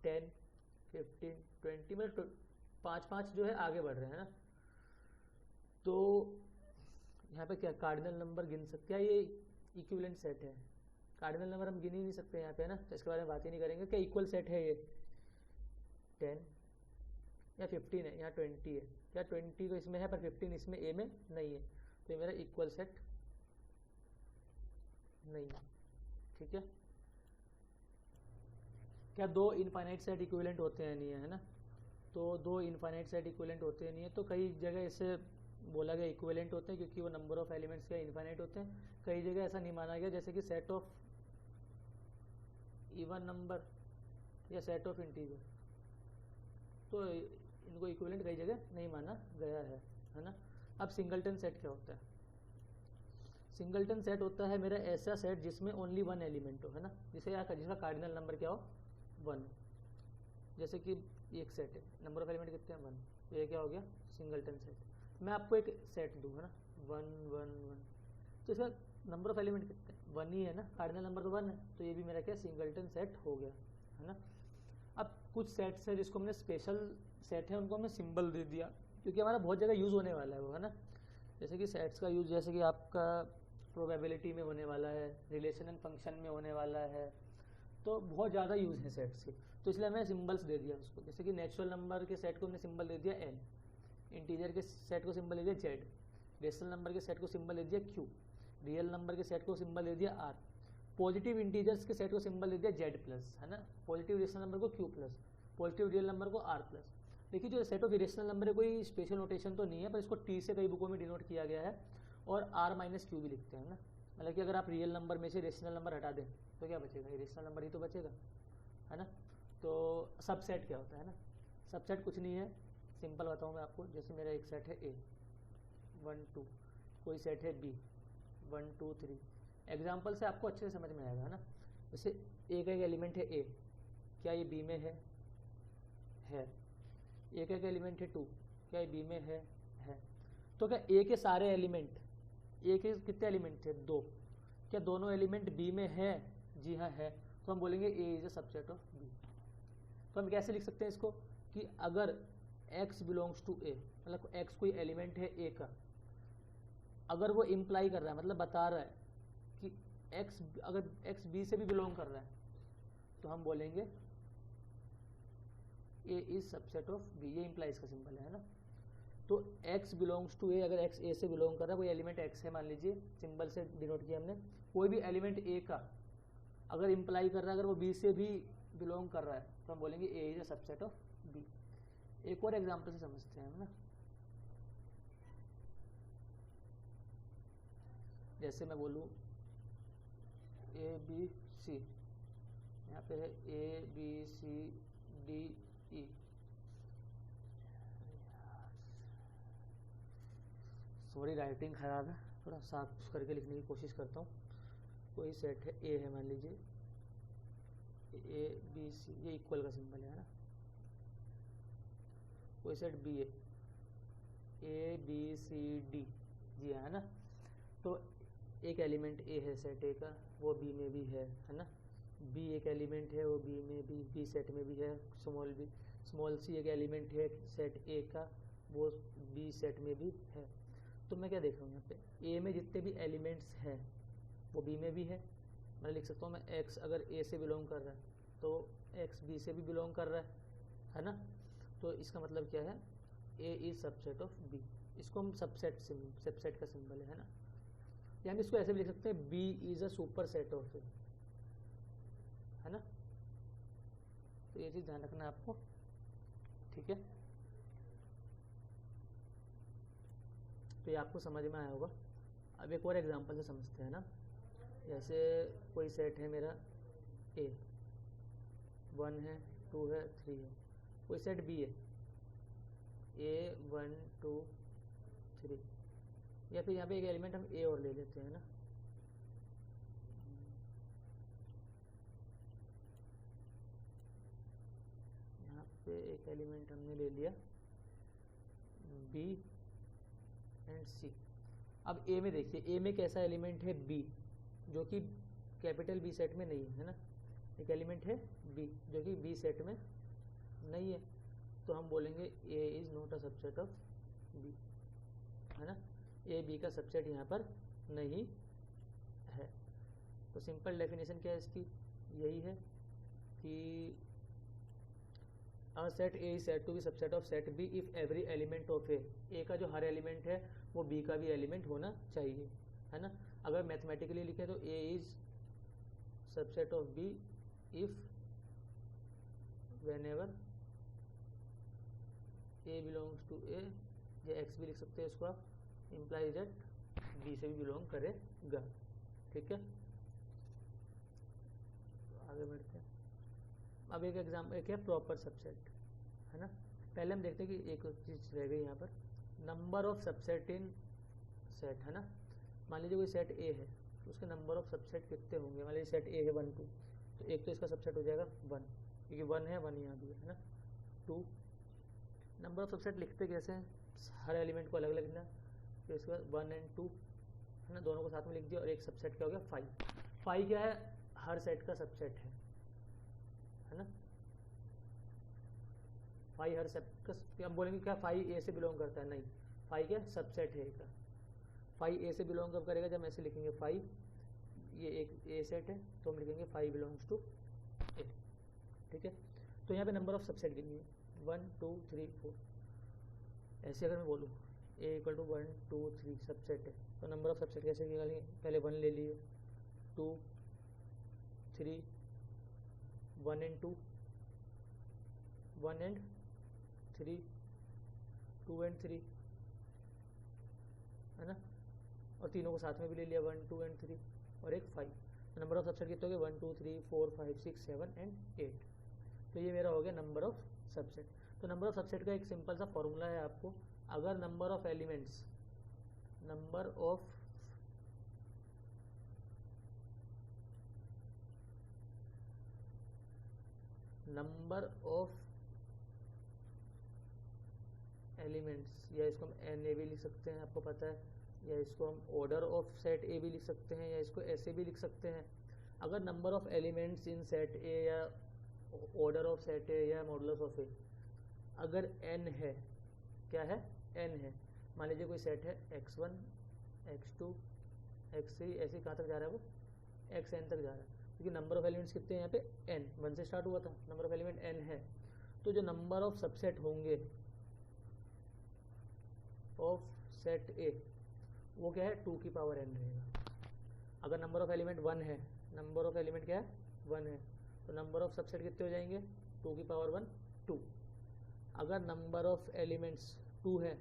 10, 15, 20 में 5 जो है आगे बढ़ रहे हैं ना। तो यहाँ पे क्या कार्डिनल नंबर गिन सकते, क्या ये इक्विवेलेंट सेट है। कार्डिनल नंबर हम गिन ही नहीं सकते यहाँ पे ना, तो इसके बारे में बात ही नहीं करेंगे। क्या इक्वल सेट है ये 10 या 15 है, यहाँ 20 है। क्या 20 तो इसमें है पर 15 इसमें ए में नहीं है, तो ये मेरा इक्वल सेट नहीं है। ठीक है। क्या दो इनफाइनाइट सेट इक्विवेलेंट होते हैं, नहीं है ना। तो दो इनफाइनाइट सेट इक्विवेलेंट होते हैं नहीं है, तो कई जगह इसे बोला गया इक्विवेलेंट होते हैं क्योंकि वो नंबर ऑफ एलिमेंट्स क्या इनफाइनाइट होते हैं। कई जगह ऐसा नहीं माना गया, जैसे कि सेट ऑफ इवन नंबर या सेट ऑफ इंटीजर, तो इनको इक्विवेलेंट कई जगह नहीं माना गया है ना। अब सिंगलटन सेट क्या होता है। सिंगलटन सेट होता है मेरा ऐसा सेट जिसमें ओनली वन एलिमेंट हो, है ना। जिसका कार्डिनल नंबर क्या हो, 1। जैसे कि एक सेट है, नंबर ऑफ एलिमेंट कितने हैं, 1, तो ये क्या हो गया सिंगलटन सेट। मैं आपको एक सेट दूँ, है ना, 1 1 1, तो इसका नंबर ऑफ एलिमेंट कितने हैं, 1 ही है ना। कार्डिनल नंबर तो 1 है, तो ये भी मेरा क्या सिंगलटन सेट हो गया, है ना। अब कुछ सेट्स है जिसको हमने स्पेशल सेट है, उनको हमने सिंबल दे दिया क्योंकि हमारा बहुत जगह यूज़ होने वाला है वो, है ना। जैसे कि सेट्स का यूज़ जैसे कि आपका प्रोबेबिलिटी में होने वाला है, रिलेशन एंड फंक्शन में होने वाला है, तो बहुत ज़्यादा यूज़ है सेट्स के, तो इसलिए हमने सिंबल्स दे दिया उसको। जैसे कि नेचुरल नंबर के सेट को हमने सिंबल दे दिया n, इंटीजर के सेट को सिंबल दे दिया z, रेशनल नंबर के सेट को सिंबल दे दिया q, रियल नंबर के सेट को सिंबल दे दिया r, पॉजिटिव इंटीजर्स के सेट को सिंबल दे दिया z प्लस, है ना। पॉजिटिव रेशनल नंबर को q plus, positive real number को r प्लस। देखिए जो सेट ऑफ इरेशनल नंबर है कोई स्पेशल नोटेशन तो नहीं है, पर इसको t से कई बुकों में डिनोट किया गया है, और r माइनस क्यू भी लिखते हैं ना। मतलब कि अगर आप रियल नंबर में से रेशनल नंबर हटा दें तो क्या बचेगा, इरेशनल नंबर ही तो बचेगा, है ना। तो सबसेट क्या होता है ना, सबसेट कुछ नहीं है, सिंपल बताऊँ मैं आपको। जैसे मेरा एक सेट है a 1 2, कोई सेट है b 1 2 3। एग्जाम्पल से आपको अच्छे से समझ में आएगा, है ना। जैसे एक एलिमेंट है a, क्या ये b में है। एक एलिमेंट है 2, क्या ये b में है। तो क्या a के सारे एलिमेंट, a के कितने एलिमेंट थे, 2, क्या दोनों एलिमेंट b में है, जी हाँ है, तो हम बोलेंगे a is a subset of b। तो हम कैसे लिख सकते हैं इसको कि अगर x बिलोंग्स टू a, मतलब x कोई एलिमेंट है a का, अगर वो इम्प्लाई कर रहा है, मतलब बता रहा है कि x, अगर x b से भी बिलोंग कर रहा है, तो हम बोलेंगे a is subset of b, ये इम्प्लाइज का सिंबल है ना। तो x बिलोंग्स टू a, अगर x a से बिलोंग कर रहा है, कोई एलिमेंट x है मान लीजिए, सिंबल से डिनोट किया हमने, कोई भी एलिमेंट a का अगर इम्प्लाई कर रहा है, अगर वो b से भी बिलोंग कर रहा है, तो हम बोलेंगे a is a subset of b। एक और एग्जांपल से समझते हैं हम ना। जैसे मैं बोलूँ a b c, यहाँ पे है A B C D E। Sorry writing खराब है, थोड़ा साफ करके लिखने की कोशिश करता हूँ। कोई सेट है A है, मान लीजिए A B C, ये इक्वल का सिंबल है ना। कोई सेट B है A B C D, जी है ना। तो एक एलिमेंट A है सेट A का, वो B में भी है ना। B एक एलिमेंट है, वो B में भी, B सेट में भी है। स्मॉल C एक एलिमेंट है सेट A का, वो B सेट में भी है। तो मैं क्या देख रहा हूँ यहाँ पे, A में जितने भी एलिमेंट्स हैं वो B में भी है। मैं लिख सकता हूँ, मैं X अगर A से बिलोंग कर रहा है तो X B से भी बिलोंग कर रहा है ना। तो इसका मतलब क्या है, A is subset of B। इसको हम सबसेट का सिंबल है ना। या हम इसको ऐसे भी लिख सकते हैं, B is a super set of A, है ना। तो ये चीज़ ध्यान रखना है आपको, ठीक है। तो ये आपको समझ में आया होगा। अब एक और एग्जांपल से समझते हैं ना। जैसे कोई सेट है मेरा A, 1 है 2 है 3 है। कोई सेट B है A 1 2 3, या फिर यहाँ पे एक एलिमेंट हम A और ले लेते हैं ना। यहाँ पे एक एलिमेंट हमने ले लिया B एंड C। अब A में देखिए, A में कैसा एलिमेंट है B, जो कि कैपिटल B सेट में नहीं है ना। एक एलिमेंट है B जो कि B सेट में नहीं है, तो हम बोलेंगे A is not a subset of B, है ना। A B का सबसेट यहाँ पर नहीं है। तो सिंपल डेफिनेशन क्या है इसकी, यही है कि a set A is said to be subset of set B if every element of A का जो हर एलिमेंट है वो B का भी एलिमेंट होना चाहिए, है ना। अगर मैथमेटिकली लिखे तो A is subset of B if whenever A belongs to A, या X भी लिख सकते हैं इसको आप, implies that B से भी बिलोंग करेगा, ठीक है। तो आगे बढ़ते हैं। अब एक एग्जाम्पल एक है प्रॉपर सबसेट, है ना। पहले हम देखते हैं कि एक चीज़ रह गई यहाँ पर, number of subset in set, है ना। मान लीजिए कोई सेट A है तो उसके नंबर ऑफ सबसेट कितने होंगे। मान लीजिए सेट A है 1 2, तो एक तो इसका सबसेट हो जाएगा 1, क्योंकि 1 है 1 यहाँ भी है ना। 2 नंबर ऑफ सबसेट लिखते कैसे हैं, हर एलिमेंट को अलग अलग लिखना। फिर इसके बाद 1 एंड 2, है ना, दोनों को साथ में लिख दिया। और एक सबसेट क्या हो गया 5। 5 क्या है, हर सेट का सबसेट है ना। 5 हर सेट का, हम बोलेंगे क्या 5 A से बिलोंग करता है, नहीं, 5 क्या सबसेट है A का। 5 A से बिलोंग कब करेगा, जब ऐसे लिखेंगे 5, ये एक A सेट है तो हम लिखेंगे 5 बिलोंग्स टू A, ठीक है। तो यहाँ पे नंबर ऑफ सबसेट गिनिए 1 2 3 4। ऐसे अगर मैं बोलूँ A इक्वल टू 1 2 3 सबसेट है, तो नंबर ऑफ सबसेट कैसे निकालेंगे, पहले 1 ले लिए, 2 3 1 एंड 2, 1 एंड 3 2 एंड 3, है ना। और तीनों को साथ में भी ले लिया 1 2 एंड 3, और एक 5। तो नंबर ऑफ सबसेट कितने हो गए 1 2 3 4 5 6 7 एंड 8। तो ये मेरा हो गया नंबर ऑफ सबसेट। तो नंबर ऑफ सबसेट का एक सिंपल सा फॉर्मूला है आपको, अगर number of elements, number of elements, या इसको हम एन ए भी लिख सकते हैं, आपको पता है, या इसको हम ऑर्डर ऑफ सेट ए भी लिख सकते हैं, या इसको ऐसे भी लिख सकते हैं। अगर number of elements in set ए, या ऑर्डर ऑफ सेट ए, या मॉडुलस ऑफ ए, अगर एन है, क्या है, एन है। मान लीजिए कोई सेट है x1 x2 x3, ऐसे कहाँ तक जा रहा है वो, xn तक जा रहा है, क्योंकि नंबर ऑफ एलिमेंट्स कितने हैं यहाँ पे n, 1 से स्टार्ट हुआ था, नंबर ऑफ एलिमेंट n है। तो जो नंबर ऑफ सबसेट होंगे ऑफ सेट ए, वो क्या है 2 की पावर n रहेगा। अगर नंबर ऑफ एलिमेंट 1 है, नंबर ऑफ एलिमेंट क्या है 1 है, तो नंबर ऑफ सबसेट कितने हो जाएंगे 2 की पावर 1 2। अगर नंबर ऑफ एलिमेंट्स 2 है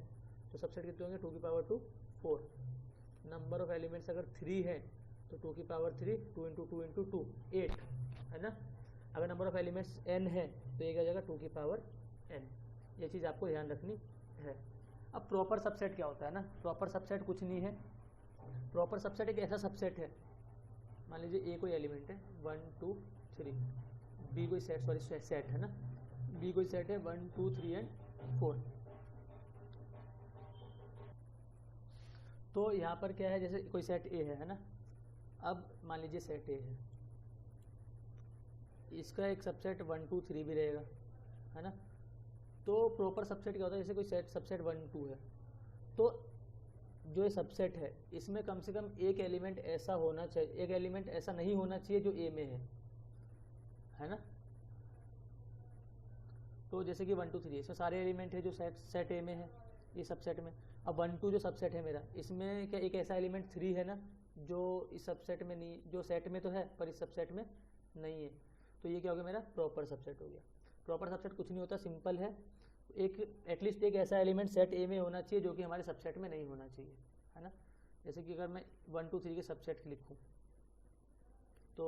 तो सबसेट कितने होंगे 2 की पावर 2 4। नंबर ऑफ एलिमेंट्स अगर 3 है तो 2 की पावर 3, 2 इंटू 2 इंटू 2 8, है ना। अगर नंबर ऑफ एलिमेंट्स n है तो ये क्या हो जाएगा 2 की पावर n। ये चीज़ आपको ध्यान रखनी है। अब प्रॉपर सबसेट क्या होता है ना, प्रॉपर सबसेट कुछ नहीं है। प्रॉपर सबसेट एक ऐसा सबसेट है, मान लीजिए ए कोई एलिमेंट है 1 2 3, बी कोई सेट है ना, बी कोई सेट है 1 2 3 एंड 4। तो यहाँ पर क्या है, जैसे कोई सेट ए है ना, अब मान लीजिए सेट ए है, इसका एक सबसेट 1 2 3 भी रहेगा, है ना। तो प्रॉपर सबसेट क्या होता है, जैसे कोई सेट सबसेट 1 2 है, तो जो ये सबसेट है इसमें कम से कम एक एलिमेंट ऐसा होना चाहिए, एक एलिमेंट ऐसा नहीं होना चाहिए जो ए में है ना। तो जैसे कि 1 2 3 इसमें सारे एलिमेंट है जो सेट ए में है, ये सबसेट में। अब 1 2 जो सबसेट है मेरा, इसमें क्या एक ऐसा एलिमेंट 3 है ना जो इस सबसेट में नहीं, जो सेट में तो है पर इस सबसेट में नहीं है, तो ये क्या हो गया मेरा प्रॉपर सबसेट हो गया। प्रॉपर सबसेट कुछ नहीं होता, सिंपल है, एक एटलीस्ट एक ऐसा एलिमेंट सेट ए में होना चाहिए जो कि हमारे सबसेट में नहीं होना चाहिए, है ना। जैसे कि अगर मैं 1 2 3 के सबसेट लिखूँ तो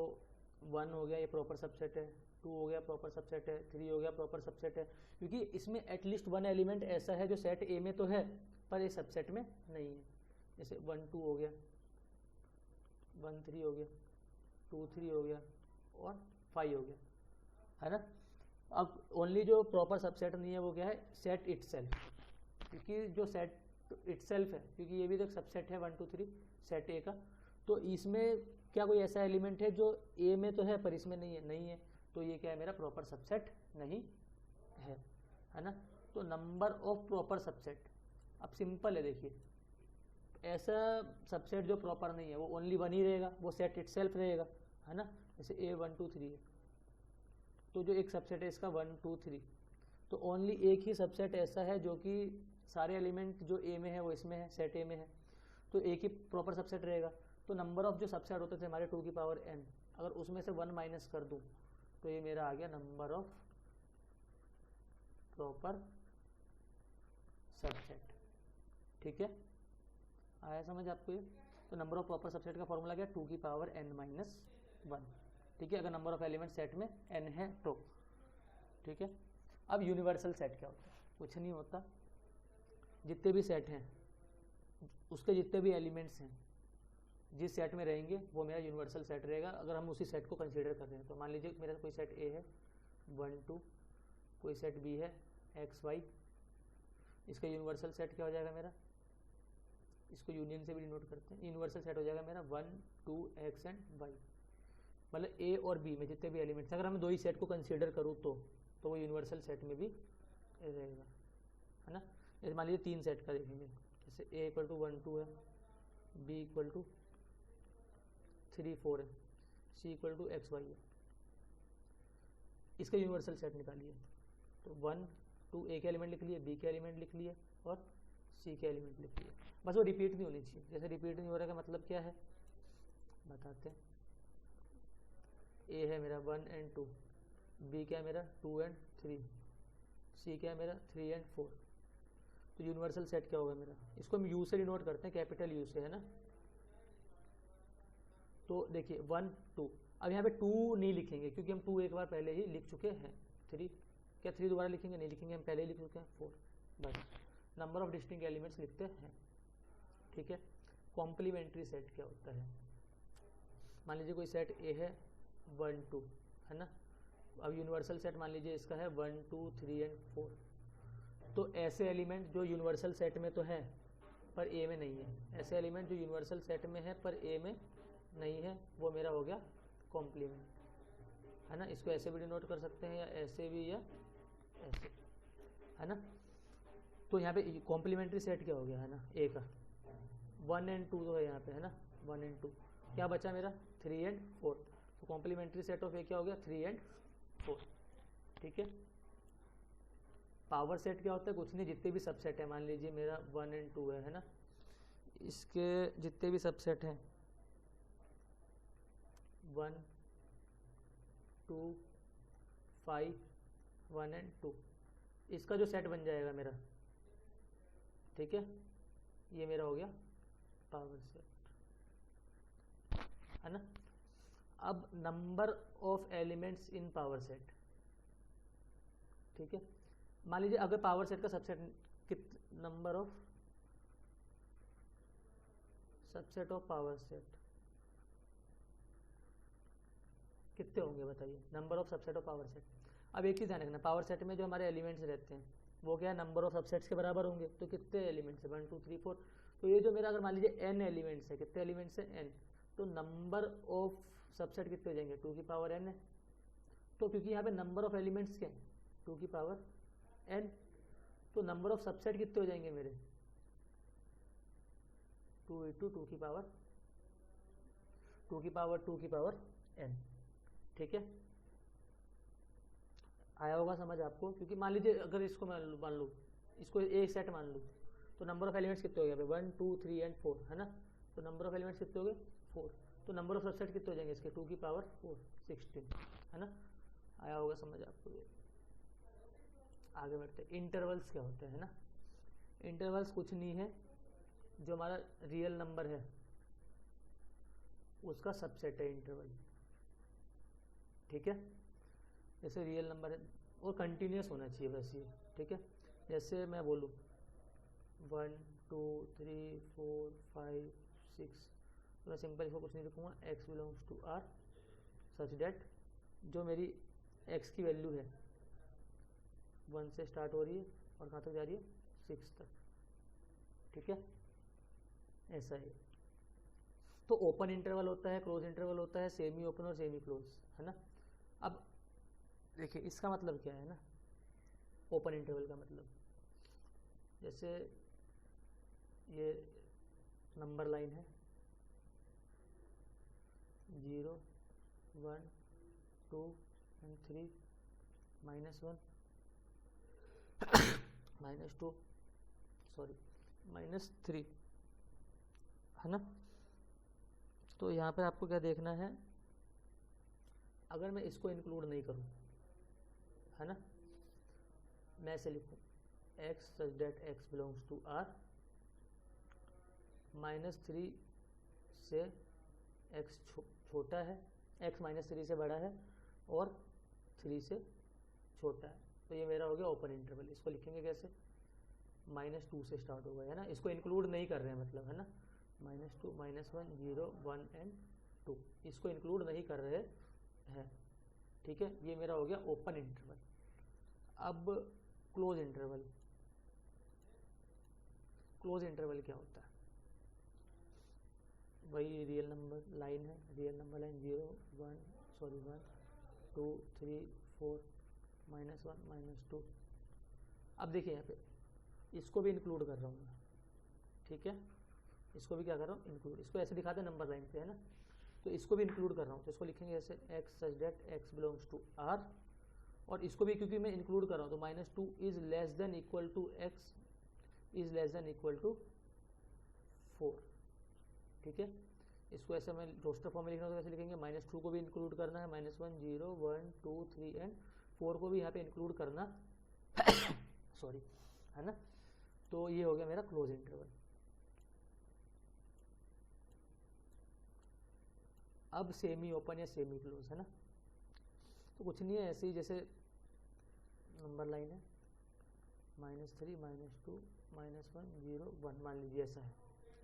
1 हो गया, ये प्रॉपर सबसेट है, 2 हो गया प्रॉपर सबसेट है, 3 हो गया प्रॉपर सबसेट है, क्योंकि इसमें एटलीस्ट 1 एलिमेंट ऐसा है जो सेट ए में तो है पर ये सबसेट में नहीं है। जैसे 1 2 हो गया, 1 3 हो गया, 2 3 हो गया और 5 हो गया, है ना। अब ओनली जो प्रॉपर सबसेट नहीं है वो क्या है, सेट इटसेल्फ, क्योंकि जो सेट इटसेल्फ है, क्योंकि ये भी तो एक सबसेट है 1 2 3 सेट ए का, तो इसमें क्या कोई ऐसा एलिमेंट है जो ए में तो है पर इसमें नहीं है, तो ये क्या है मेरा प्रॉपर सबसेट नहीं है ना। तो नंबर ऑफ प्रॉपर सबसेट, अब सिंपल है, देखिए ऐसा सबसेट जो प्रॉपर नहीं है वो ओनली 1 ही रहेगा, वो सेट इटसेल्फ रहेगा, है ना। जैसे ए 1 2 3 है, तो जो एक सबसेट है इसका 1 2 3, तो ओनली एक ही सबसेट ऐसा है जो कि सारे एलिमेंट जो ए में है वो इसमें है, सेट ए में है, तो एक ही प्रॉपर सबसेट रहेगा। तो नंबर ऑफ जो सबसेट होते थे हमारे 2 की पावर n, अगर उसमें से 1 माइनस कर दूं तो ये मेरा आ गया नंबर ऑफ प्रॉपर सबसेट। ठीक है, आया समझ आपको ये। तो नंबर ऑफ प्रॉपर सबसेट का फॉर्मूला क्या है, 2 की पावर n माइनस 1। ठीक है, अगर नंबर ऑफ एलिमेंट सेट में n है तो। ठीक है, अब यूनिवर्सल सेट क्या होता है, कुछ नहीं होता, जितने भी सेट हैं उसके जितने भी एलिमेंट्स हैं जिस सेट में रहेंगे वो मेरा यूनिवर्सल सेट रहेगा, अगर हम उसी सेट को कंसीडर कर रहे हैं। तो मान लीजिए मेरा कोई सेट ए है 1 2, कोई सेट बी है x y, इसका यूनिवर्सल सेट क्या हो जाएगा मेरा, इसको यूनियन से भी डिनोट करते हैं, यूनिवर्सल सेट हो जाएगा मेरा 1 2 x एंड y, मतलब ए और बी में जितने भी एलिमेंट्स, अगर हम दो ही सेट को कंसीडर करूँ तो वो यूनिवर्सल सेट में भी रहेगा, है ना। जैसे मान लीजिए 3 सेट का देखेंगे, जैसे ए इक्वल टू 1 2 है, बी इक्वल टू 3 4 है, सी इक्वल टू एक्स वाई है, इसका यूनिवर्सल सेट निकालिए। तो 1 2 ए के एलिमेंट लिख लिए, बी के एलिमेंट लिख लिए और सी के एलिमेंट लिख लिए, बस वो रिपीट नहीं होनी चाहिए। जैसे रिपीट नहीं हो रहा का मतलब क्या है बताते हैं, ए है मेरा 1 एंड 2, बी क्या है मेरा 2 एंड 3, सी क्या है मेरा 3 एंड 4। तो यूनिवर्सल सेट क्या होगा मेरा, इसको हम यू से डिनोट करते हैं, कैपिटल यू से, है ना। तो देखिए 1 2, अब यहाँ पे 2 नहीं लिखेंगे क्योंकि हम 2 एक बार पहले ही लिख चुके हैं। 3 क्या 3 दोबारा लिखेंगे, नहीं लिखेंगे, हम पहले ही लिख चुके हैं 4, बस नंबर ऑफ डिस्टिंक्ट एलिमेंट्स लिखते हैं। ठीक है, कॉम्प्लीमेंट्री सेट क्या होता है, मान लीजिए कोई सेट ए है 1 2, है ना। अब यूनिवर्सल सेट मान लीजिए इसका है 1 2 3 एंड 4, तो ऐसे एलिमेंट जो यूनिवर्सल सेट में तो है पर ए में नहीं है, ऐसे एलिमेंट जो यूनिवर्सल सेट में है पर ए में नहीं है, वो मेरा हो गया कॉम्प्लीमेंट, है ना। इसको ऐसे भी डिनोट कर सकते हैं या ऐसे भी या ऐसे, है ना। तो यहाँ पे कॉम्प्लीमेंट्री सेट क्या हो गया, है ना, ए का 1 एंड 2 तो है यहाँ पे, है ना, 1 एंड 2, क्या बचा मेरा 3 एंड 4, तो कॉम्प्लीमेंट्री सेट ऑफ ए क्या हो गया 3 एंड 4। ठीक है, पावर सेट क्या होता है, कुछ नहीं, जितने भी सबसेट है, मान लीजिए मेरा 1 एंड 2 है ना, इसके जितने भी सबसेट हैं 1 2 5 1 एंड 2, इसका जो सेट बन जाएगा मेरा, ठीक है, ये मेरा हो गया पावर सेट, है ना। अब number of elements in power set, ठीक है। मान लीजिए अगर पावर सेट का subset, number of subset of power set कितने होंगे बताइए, number of subset of power set. अब एक चीज़ ध्यान रखना, पावर सेट में जो हमारे एलिमेंट्स रहते हैं वो क्या है, नंबर ऑफ सबसेट्स के बराबर होंगे। तो कितने एलिमेंट्स है, 1 2 3 4। तो ये जो मेरा अगर मान लीजिए n एलिमेंट्स है, कितने एलिमेंट्स है n, तो नंबर ऑफ सबसेट कितने हो जाएंगे, 2 की पावर n है। तो क्योंकि यहाँ पे नंबर ऑफ एलिमेंट्स क्या है, 2 की पावर n, तो नंबर ऑफ सबसेट कितने हो जाएंगे मेरे, 2 इंटू 2 की पावर 2 की पावर 2 की पावर n, ठीक है। आया होगा समझ आपको। क्योंकि मान लीजिए अगर इसको मान लूँ, इसको एक सेट मान लूँ, तो नंबर ऑफ एलिमेंट्स कितने हो गए, 1 2 3 एंड 4 है ना। तो नंबर ऑफ एलिमेंट्स कितने हो गए 4, तो नंबर ऑफ सबसेट कितने हो जाएंगे इसके, 2 की पावर 4 16 है ना। आया होगा समझ आपको ये। आगे बढ़ते, इंटरवल्स क्या होते हैं ना। इंटरवल्स कुछ नहीं है, जो हमारा रियल नंबर है उसका सबसेट है इंटरवल, ठीक है। जैसे रियल नंबर है और कंटिन्यूस होना चाहिए वैसे ही, ठीक है। जैसे मैं बोलूँ 1 2 3 4 5 6, तो मैं सिंपल इसको कुछ नहीं लिखूँगा, x belongs to r such that जो मेरी x की वैल्यू है 1 से स्टार्ट हो रही है और कहाँ तक जा रही है 6 तक, ठीक है। ऐसा ही तो ओपन इंटरवल होता है, क्लोज इंटरवल होता है, सेमी ओपन और सेमी क्लोज, है ना। अब देखिए इसका मतलब क्या है ना, ओपन इंटरवल का मतलब, जैसे ये नंबर लाइन है 0 1 2 एंड 3 -1 -2 सॉरी -3 है ना। तो यहाँ पर आपको क्या देखना है, अगर मैं इसको इंक्लूड नहीं करूँ, है ना, मैं ऐसे लिखूँ x such that x belongs to r -3 से x छोटा है, x -3 से बड़ा है और 3 से छोटा है, तो ये मेरा हो गया ओपन इंटरवल। इसको लिखेंगे कैसे, -2 से स्टार्ट होगा, है ना। इसको इंक्लूड नहीं कर रहे हैं मतलब, है ना, -2 -1 0 1 एंड 2, इसको इंक्लूड नहीं कर रहे हैं, ठीक है। ये मेरा हो गया ओपन इंटरवल। अब क्लोज इंटरवल, क्लोज इंटरवल क्या होता है, वही रियल नंबर लाइन है, रियल नंबर लाइन 0 1 2 3 4 -1 -2। अब देखिए यहाँ पे इसको भी इंक्लूड कर रहा हूँ मैं, ठीक है, इसको भी क्या कर रहा हूँ इंक्लूड, इसको ऐसे दिखाते हैं नंबर लाइन पे, है ना। तो इसको भी इंक्लूड कर रहा हूँ, तो इसको लिखेंगे ऐसे x such that x belongs to r, और इसको भी क्योंकि मैं इंक्लूड कर रहा हूँ तो -2 is less than equal to x is less than equal to 4, ठीक है। इसको ऐसे मैं रोस्टर फॉर्म में लिखना तो वैसे लिखेंगे, -2 को भी इंक्लूड करना है, -1 0 1 2 3 एंड 4 को भी यहाँ पे इंक्लूड करना सॉरी, है ना। तो ये हो गया मेरा क्लोज इंटरवल। अब सेमी ओपन या सेमी क्लोज, है ना। तो कुछ नहीं है, ऐसे ही जैसे नंबर लाइन है -3 -2 -1 0 1 मान लीजिए, ऐसा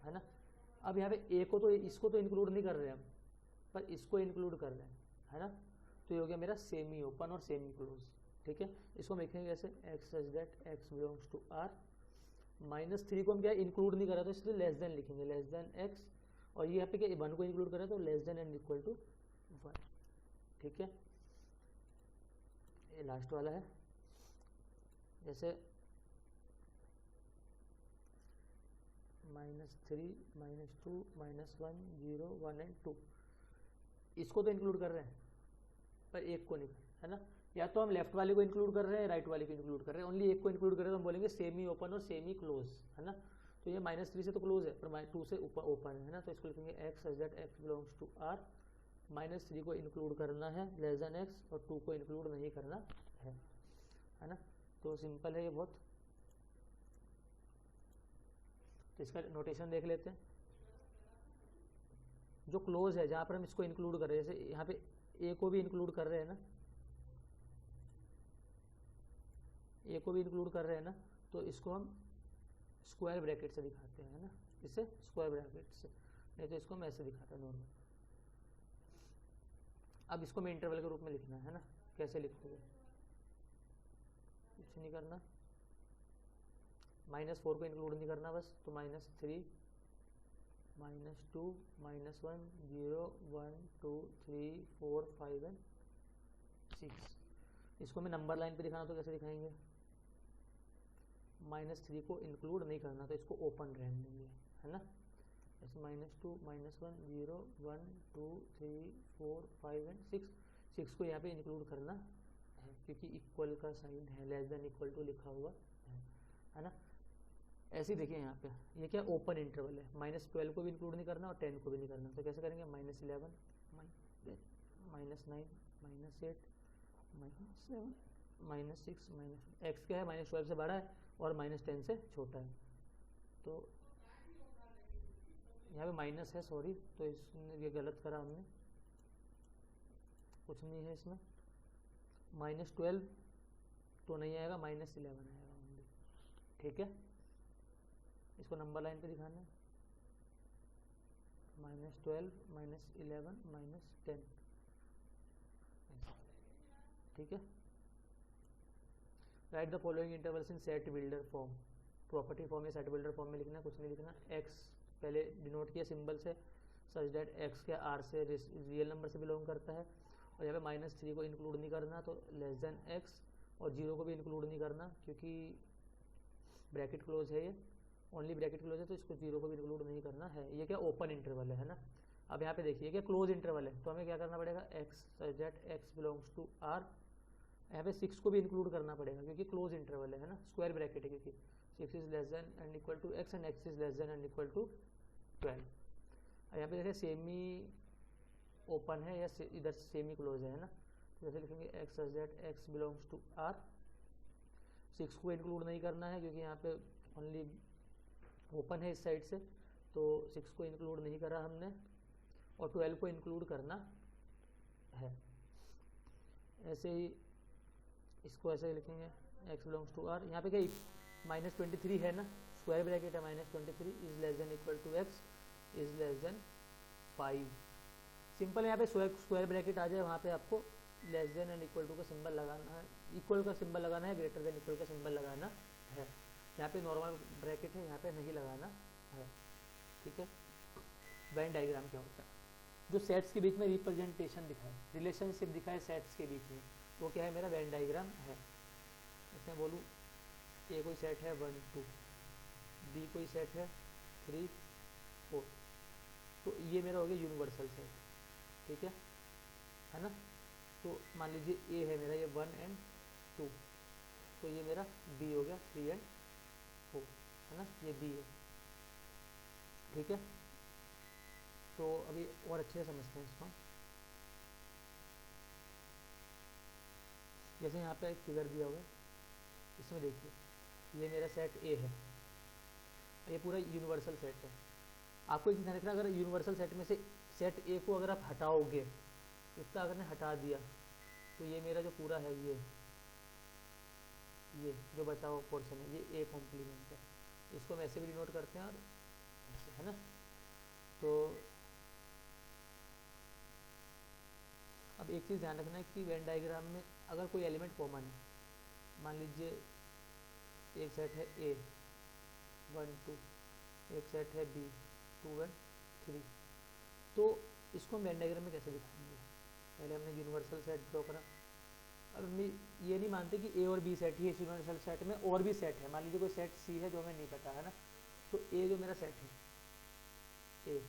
है ना। अब यहाँ पे a को तो इसको तो इंक्लूड नहीं कर रहे हम, पर इसको इंक्लूड कर रहे हैं, है ना। तो ये हो गया मेरा सेमी ओपन और सेमी क्लोज, ठीक है। इसको हम लिखेंगे ऐसे x such that x belongs to r, -3 को हम क्या इंक्लूड नहीं कर रहे तो इसलिए लेस देन लिखेंगे, लेस देन x, और ये यहाँ पे क्या 1 को इंक्लूड करें तो less than and equal to 1, ठीक है। ये लास्ट वाला है, जैसे -3 -2 -1 0 1 एंड 2, इसको तो इंक्लूड कर रहे हैं पर एक को नहीं, है ना। या तो हम लेफ्ट वाले को इंक्लूड कर रहे हैं, राइट वाले को इंक्लूड कर रहे हैं, ओनली एक को इंक्लूड कर रहे हैं तो हम बोलेंगे सेमी ओपन और सेमी क्लोज, है ना। तो ये -3 से तो क्लोज है पर -2 से ओपन है ना। तो इसको लिखेंगे x such that x belongs to r, -3 को इंक्लूड करना है लेस देन x और 2 को इंक्लूड नहीं करना है ना। तो सिंपल है ये बहुत। तो इसका नोटेशन देख लेते हैं, जो क्लोज है जहाँ पर हम इसको इंक्लूड कर रहे हैं, जैसे यहाँ पे ए को भी इंक्लूड कर रहे हैं ना, ए को भी इंक्लूड कर रहे हैं ना, तो इसको हम स्क्वायर ब्रैकेट से दिखाते हैं, है ना, इसे स्क्वायर ब्रैकेट से, नहीं तो इसको हम ऐसे दिखाते हैं नॉर्मल। अब इसको मैं इंटरवल के रूप में लिखना है ना, कैसे लिखोगे, कुछ नहीं करना, -4 को इंक्लूड नहीं करना बस, तो -3 -2 -1 0 1 2 3 4 5 एंड 6। इसको मैं नंबर लाइन पे दिखाना तो कैसे दिखाएंगे, -3 को इंक्लूड नहीं करना तो इसको ओपन रहने देंगे, है ना, ऐसे -2 -1 0 1 2 3 4 5 एंड 6 को यहाँ पे इंक्लूड करना है क्योंकि इक्वल का साइन है, लेस देन इक्वल टू लिखा हुआ है ना। ऐसे ही देखिए यहाँ पे ये क्या ओपन इंटरवल है, -12 को भी इंक्लूड नहीं करना और 10 को भी नहीं करना, तो कैसे करेंगे, -11 -9 -8 -7 -6 एक्स क्या है -12 से बड़ा है और -10 से छोटा है, तो यहाँ पे माइनस है, सॉरी, तो इसने ये गलत करा हमने, कुछ नहीं है इसमें, -12 तो नहीं आएगा, -11 आएगा ओनली, ठीक है। इसको नंबर लाइन पे दिखाना है, -12 -11 -10, ठीक है। Right the following intervals in set builder form, property form या सेट बिल्डर फॉर्म में लिखना, कुछ नहीं लिखना, एक्स पहले डिनोट किया सिंबल से सच डेट एक्स के आर से रियल नंबर से बिलोंग करता है, और यहाँ पे -3 को इंक्लूड नहीं करना तो लेस देन एक्स, और 0 को भी इंक्लूड नहीं करना क्योंकि ब्रैकेट क्लोज है, ये ओनली ब्रैकेट क्लोज है, तो इसको 0 को भी इंक्लूड नहीं करना है। ये क्या ओपन इंटरवल है ना। अब यहाँ पे देखिए क्या क्लोज इंटरवल है, तो हमें क्या करना पड़ेगा, x such that x belongs to R, यहाँ पे 6 को भी इंक्लूड करना पड़ेगा क्योंकि क्लोज इंटरवल है ना, स्क्वायर ब्रैकेट है, क्योंकि 6 is less than and equal to x and x is less than and equal to 12। यहाँ पे देखिए सेमी ओपन है या इधर सेमी क्लोज है ना, तो जैसे लिखेंगे x such that x belongs to R, 6 को इंक्लूड नहीं करना है क्योंकि यहाँ पे ओनली ओपन है इस साइड से, तो 6 को इंक्लूड नहीं करा हमने, और 12 को इंक्लूड करना है। ऐसे ही इसको ऐसे लिखेंगे x बिलोंग्स टू r, यहाँ पे क्या -23 है ना, स्क्वायर ब्रैकेट है, -23 is less than equal to x is less than 5। Simple यहाँ पे स्क्वायर ब्रैकेट आ जाए, वहाँ पे आपको less than and equal to का सिंबल लगाना है, इक्वल का सिंबल लगाना है, ग्रेटर देन इक्वल का सिंबल लगाना है। यहाँ पे नॉर्मल ब्रैकेट है, यहाँ पे नहीं लगाना है, ठीक है। वेन डायग्राम क्या होता है, जो सेट्स के बीच में रिप्रेजेंटेशन दिखाए, रिलेशनशिप दिखाए सेट्स के बीच में, वो क्या है, मेरा वेन डायग्राम है। इसमें बोलूँ ए कोई सेट है 1 2, बी कोई सेट है 3 4, तो ये मेरा हो गया यूनिवर्सल सेट, ठीक है ना। तो मान लीजिए ए है मेरा ये 1 एंड 2, तो ये मेरा बी हो गया 3 एंड 4, है ना, ये बी है, ठीक है। तो अभी और अच्छे से समझते हैं इसको। जैसे यहाँ पे एक फिगर दिया हुआ है, इसमें देखिए ये मेरा सेट ए है, ये पूरा यूनिवर्सल सेट है। आपको एक ध्यान रखना, अगर यूनिवर्सल सेट में से सेट ए को अगर आप हटाओगे, इतना अगर ने हटा दिया, तो ये मेरा जो पूरा है ये जो बचा हुआ पोर्शन है ये ए कॉम्प्लीमेंट है, इसको हम ऐसे भी डिनोट करते हैं और ऐसे, है ना। तो अब एक चीज़ ध्यान रखना है कि वेन डायग्राम में अगर कोई एलिमेंट कॉमन है, मान लीजिए एक सेट है ए 1 2, एक सेट है बी 2 एंड 3, तो इसको हम वेन डायग्राम में कैसे दिखाएंगे, पहले हमने यूनिवर्सल सेट ड्रॉ करा। अब हम ये नहीं मानते कि ए और बी सेट ही है, इस यूनिवर्सल सेट में और भी सेट है, मान लीजिए कोई सेट सी है जो हमें नहीं पता है ना, तो ए जो मेरा सेट है ए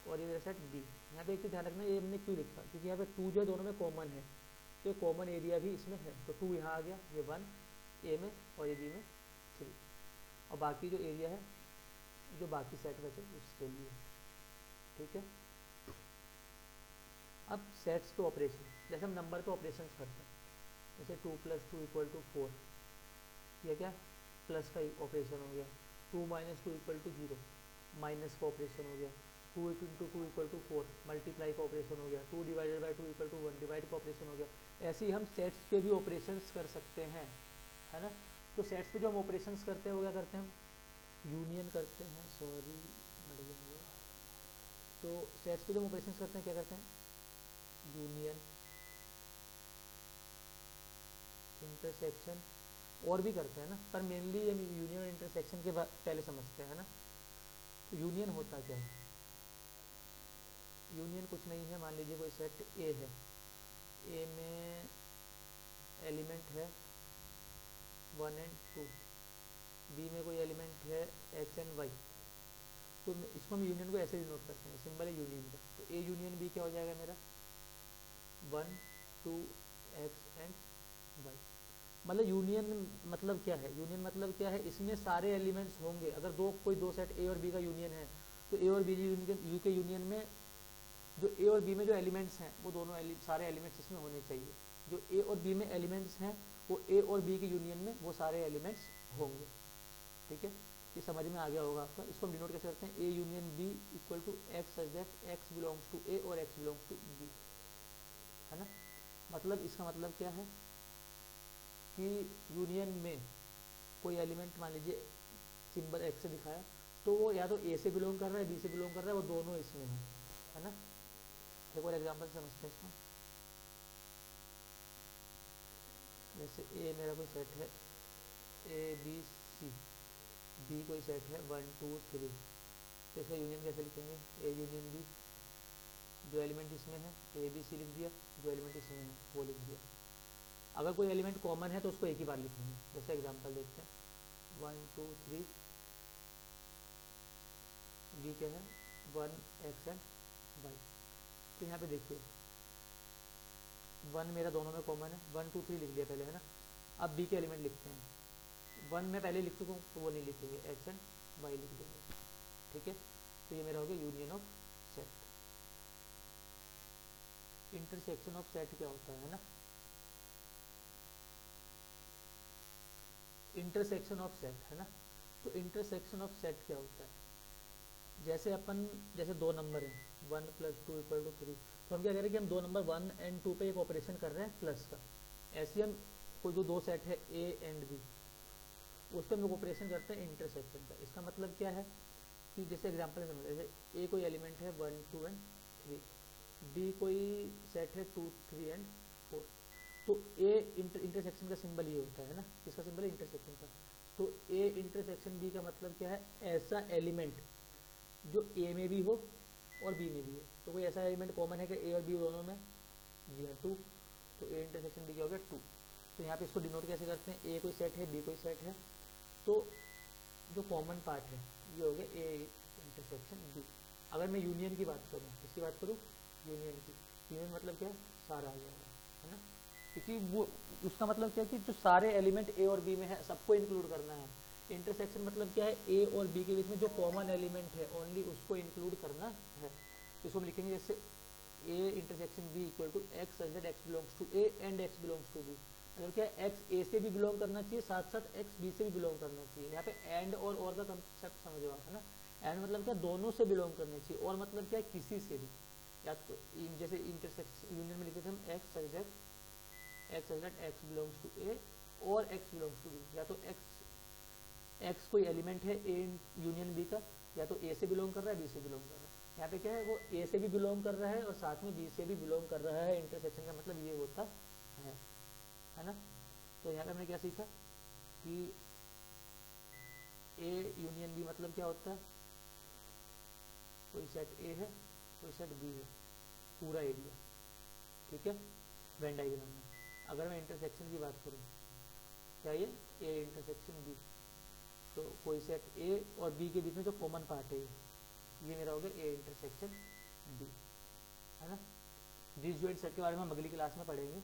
और ये मेरा सेट बी। यहाँ पे एक चीज़ ध्यान रखना, ये हमने क्यों लिखा, क्योंकि यहाँ पे 2 जो दोनों में कॉमन है, तो कॉमन एरिया भी इसमें है, तो 2 यहाँ आ गया, ये 1 ए में और ये बी में 3, और बाकी जो एरिया है जो बाकी सेट बचे उसके लिए, ठीक है। अब सेट्स पे ऑपरेशन, जैसे हम नंबर पे ऑपरेशन करते हैं, जैसे 2 + 2 = 4, ये क्या प्लस का ऑपरेशन हो गया, 2 - 2 = 0, माइनस का ऑपरेशन हो गया, 2 इंटू 2 इक्वल टू 4, मल्टीप्लाई का ऑपरेशन हो गया, 2 divided by 2 equal to 1, divide का ऑपरेशन हो गया। ऐसे ही हम सेट्स के भी ऑपरेशंस कर सकते हैं, है ना। तो सेट्स पे जो हम ऑपरेशंस करते हैं वो क्या करते हैं, हम यूनियन करते हैं, सॉरी बढ़ गया। तो सेट्स पे जो हम ऑपरेशंस करते हैं क्या करते हैं, यूनियन, इंटरसेक्शन, और भी करते हैं ना, पर मेनली हम यूनियन और इंटरसेक्शन के पहले समझते हैं ना। तो यूनियन होता क्या है, यूनियन कुछ नहीं है, मान लीजिए कोई सेट ए है, ए में एलिमेंट है 1 एंड 2, बी में कोई एलिमेंट है x एंड y, तो इसको हम यूनियन को ऐसे डिनोट करते हैं, सिंबल है यूनियन का। तो ए यूनियन बी क्या हो जाएगा मेरा, 1 2 x एंड y। मतलब यूनियन मतलब क्या है, यूनियन मतलब क्या है, इसमें सारे एलिमेंट्स होंगे। अगर कोई दो सेट ए और बी का यूनियन है, तो ए और बी के यूनियन में जो ए और बी में जो एलिमेंट्स हैं वो दोनों सारे एलिमेंट्स इसमें होने चाहिए। जो ए और बी में एलिमेंट्स हैं वो ए और बी के यूनियन में वो सारे एलिमेंट्स होंगे। ठीक है, ये समझ में आ गया होगा आपका। इसको हम डिनोट कैसे करते हैं, A union B equal to x such that x belongs to A और एक्स बिलोंग्स टू बी, है ना। मतलब इसका मतलब क्या है कि यूनियन में कोई एलिमेंट मान लीजिए सिंबल एक्स से दिखाया, तो वो या तो ए से बिलोंग कर रहा है, बी से बिलोंग कर रहा है, वो दोनों इसमें है ना। एक और एग्जांपल समझते हैं इसको। जैसे ए मेरा कोई सेट है ए बी सी, बी कोई सेट है 1 2 3, तो इसका यूनियन कैसे लिखेंगे, ए यूनियन बी, जो एलिमेंट इसमें है ए बी सी लिख दिया, जो एलिमेंट इसमें है वो लिख दिया। अगर कोई एलिमेंट कॉमन है तो उसको एक ही बार लिखेंगे। जैसे एग्जांपल देखते हैं 1 2 3, बी क्या है 1 x एंड y। तो यहाँ पे देखिए 1 मेरा दोनों में कॉमन है, 1 2 3 लिख दिया पहले, है ना। अब बी के एलिमेंट लिखते हैं, 1 में पहले लिख चुका हूँ तो वो नहीं लिखेंगे, x एंड y लिख देंगे। ठीक है, तो ये मेरा हो गया union of set. Intersection of set क्या होता है ना, इंटरसेक्शन ऑफ सेट, है ना। तो इंटरसेक्शन ऑफ सेट क्या होता है, जैसे दो नंबर हैं 1 + 2 = 3, तो हम क्या करें कि हम दो नंबर 1 एंड 2 पे एक ऑपरेशन कर रहे हैं प्लस का। ऐसे ही हम कोई जो दो सेट है ए एंड बी, उस पर हम लोग ऑपरेशन करते हैं इंटरसेक्शन का। इसका मतलब क्या है कि जैसे एग्जांपल समझ, जैसे ए कोई एलिमेंट है 1 2 एंड 3, बी कोई सेट है 2 3 एंड 4, तो ए इंटरसेक्शन का सिंबल ये होता है ना, इसका सिंबल है इंटरसेक्शन का। तो ए इंटरसेक्शन बी का मतलब क्या है, ऐसा एलिमेंट जो ए में भी हो और बी में भी हो। तो कोई ऐसा एलिमेंट कॉमन है कि ए और बी दोनों में, जी हाँ 2, तो ए इंटरसेक्शन बी क्या हो गया 2। तो यहाँ पे इसको डिनोट कैसे करते हैं, ए कोई सेट है बी कोई सेट है, तो जो कॉमन पार्ट है ये हो गया ए इंटरसेक्शन बी। अगर मैं यूनियन की बात करूँ, किसकी बात करूँ, यूनियन की, यूनियन मतलब क्या है, सारा आ जाएगा, है ना। क्योंकि वो उसका मतलब क्या है कि जो सारे एलिमेंट ए और बी में है सबको इंक्लूड करना है। इंटरसेक्शन मतलब क्या है, ए और बी के बीच में जो कॉमन एलिमेंट है ओनली उसको इंक्लूड करना है। तो इसको हम लिखेंगे जैसे A intersection B equal to x such that x belongs to A and x belongs to B. मतलब क्या है, एक्स ए से भी बिलोंग करना चाहिए, साथ साथ एक्स बी से भी बिलोंग करना चाहिए। यहाँ पे एंड और का कंसेप्ट समझो आप, है ना। एंड मतलब क्या, दोनों से बिलोंग करना चाहिए, और मतलब क्या है, किसी से भी। या तो जैसे इंटरसेक्शन यूनियन में लिखते थे हम x such that x belongs to A और एक्स बिलोंग्स टू बी, या तो एक्स कोई एलिमेंट है ए यूनियन बी का, या तो ए से बिलोंग कर रहा है बी से बिलोंग कर रहा है। यहाँ पे क्या है, वो ए से भी बिलोंग कर रहा है और साथ में बी से भी बिलोंग कर रहा है। इंटरसेक्शन का मतलब ये होता है ना। तो यहाँ पे हमने क्या सीखा कि ए यूनियन बी मतलब क्या होता है, कोई सेट ए है कोई सेट बी है, पूरा एरिया, ठीक है, वेन डायग्राम में। अगर मैं इंटरसेक्शन की बात करूँ, क्या ये ए इंटरसेक्शन बी, तो कोई सेट ए और बी के बीच में जो कॉमन पार्ट है ये मेरा हो गया ए इंटरसेक्शन बी, है ना। डिसजॉइंट सेट के बारे में हम अगली क्लास में पढ़ेंगे।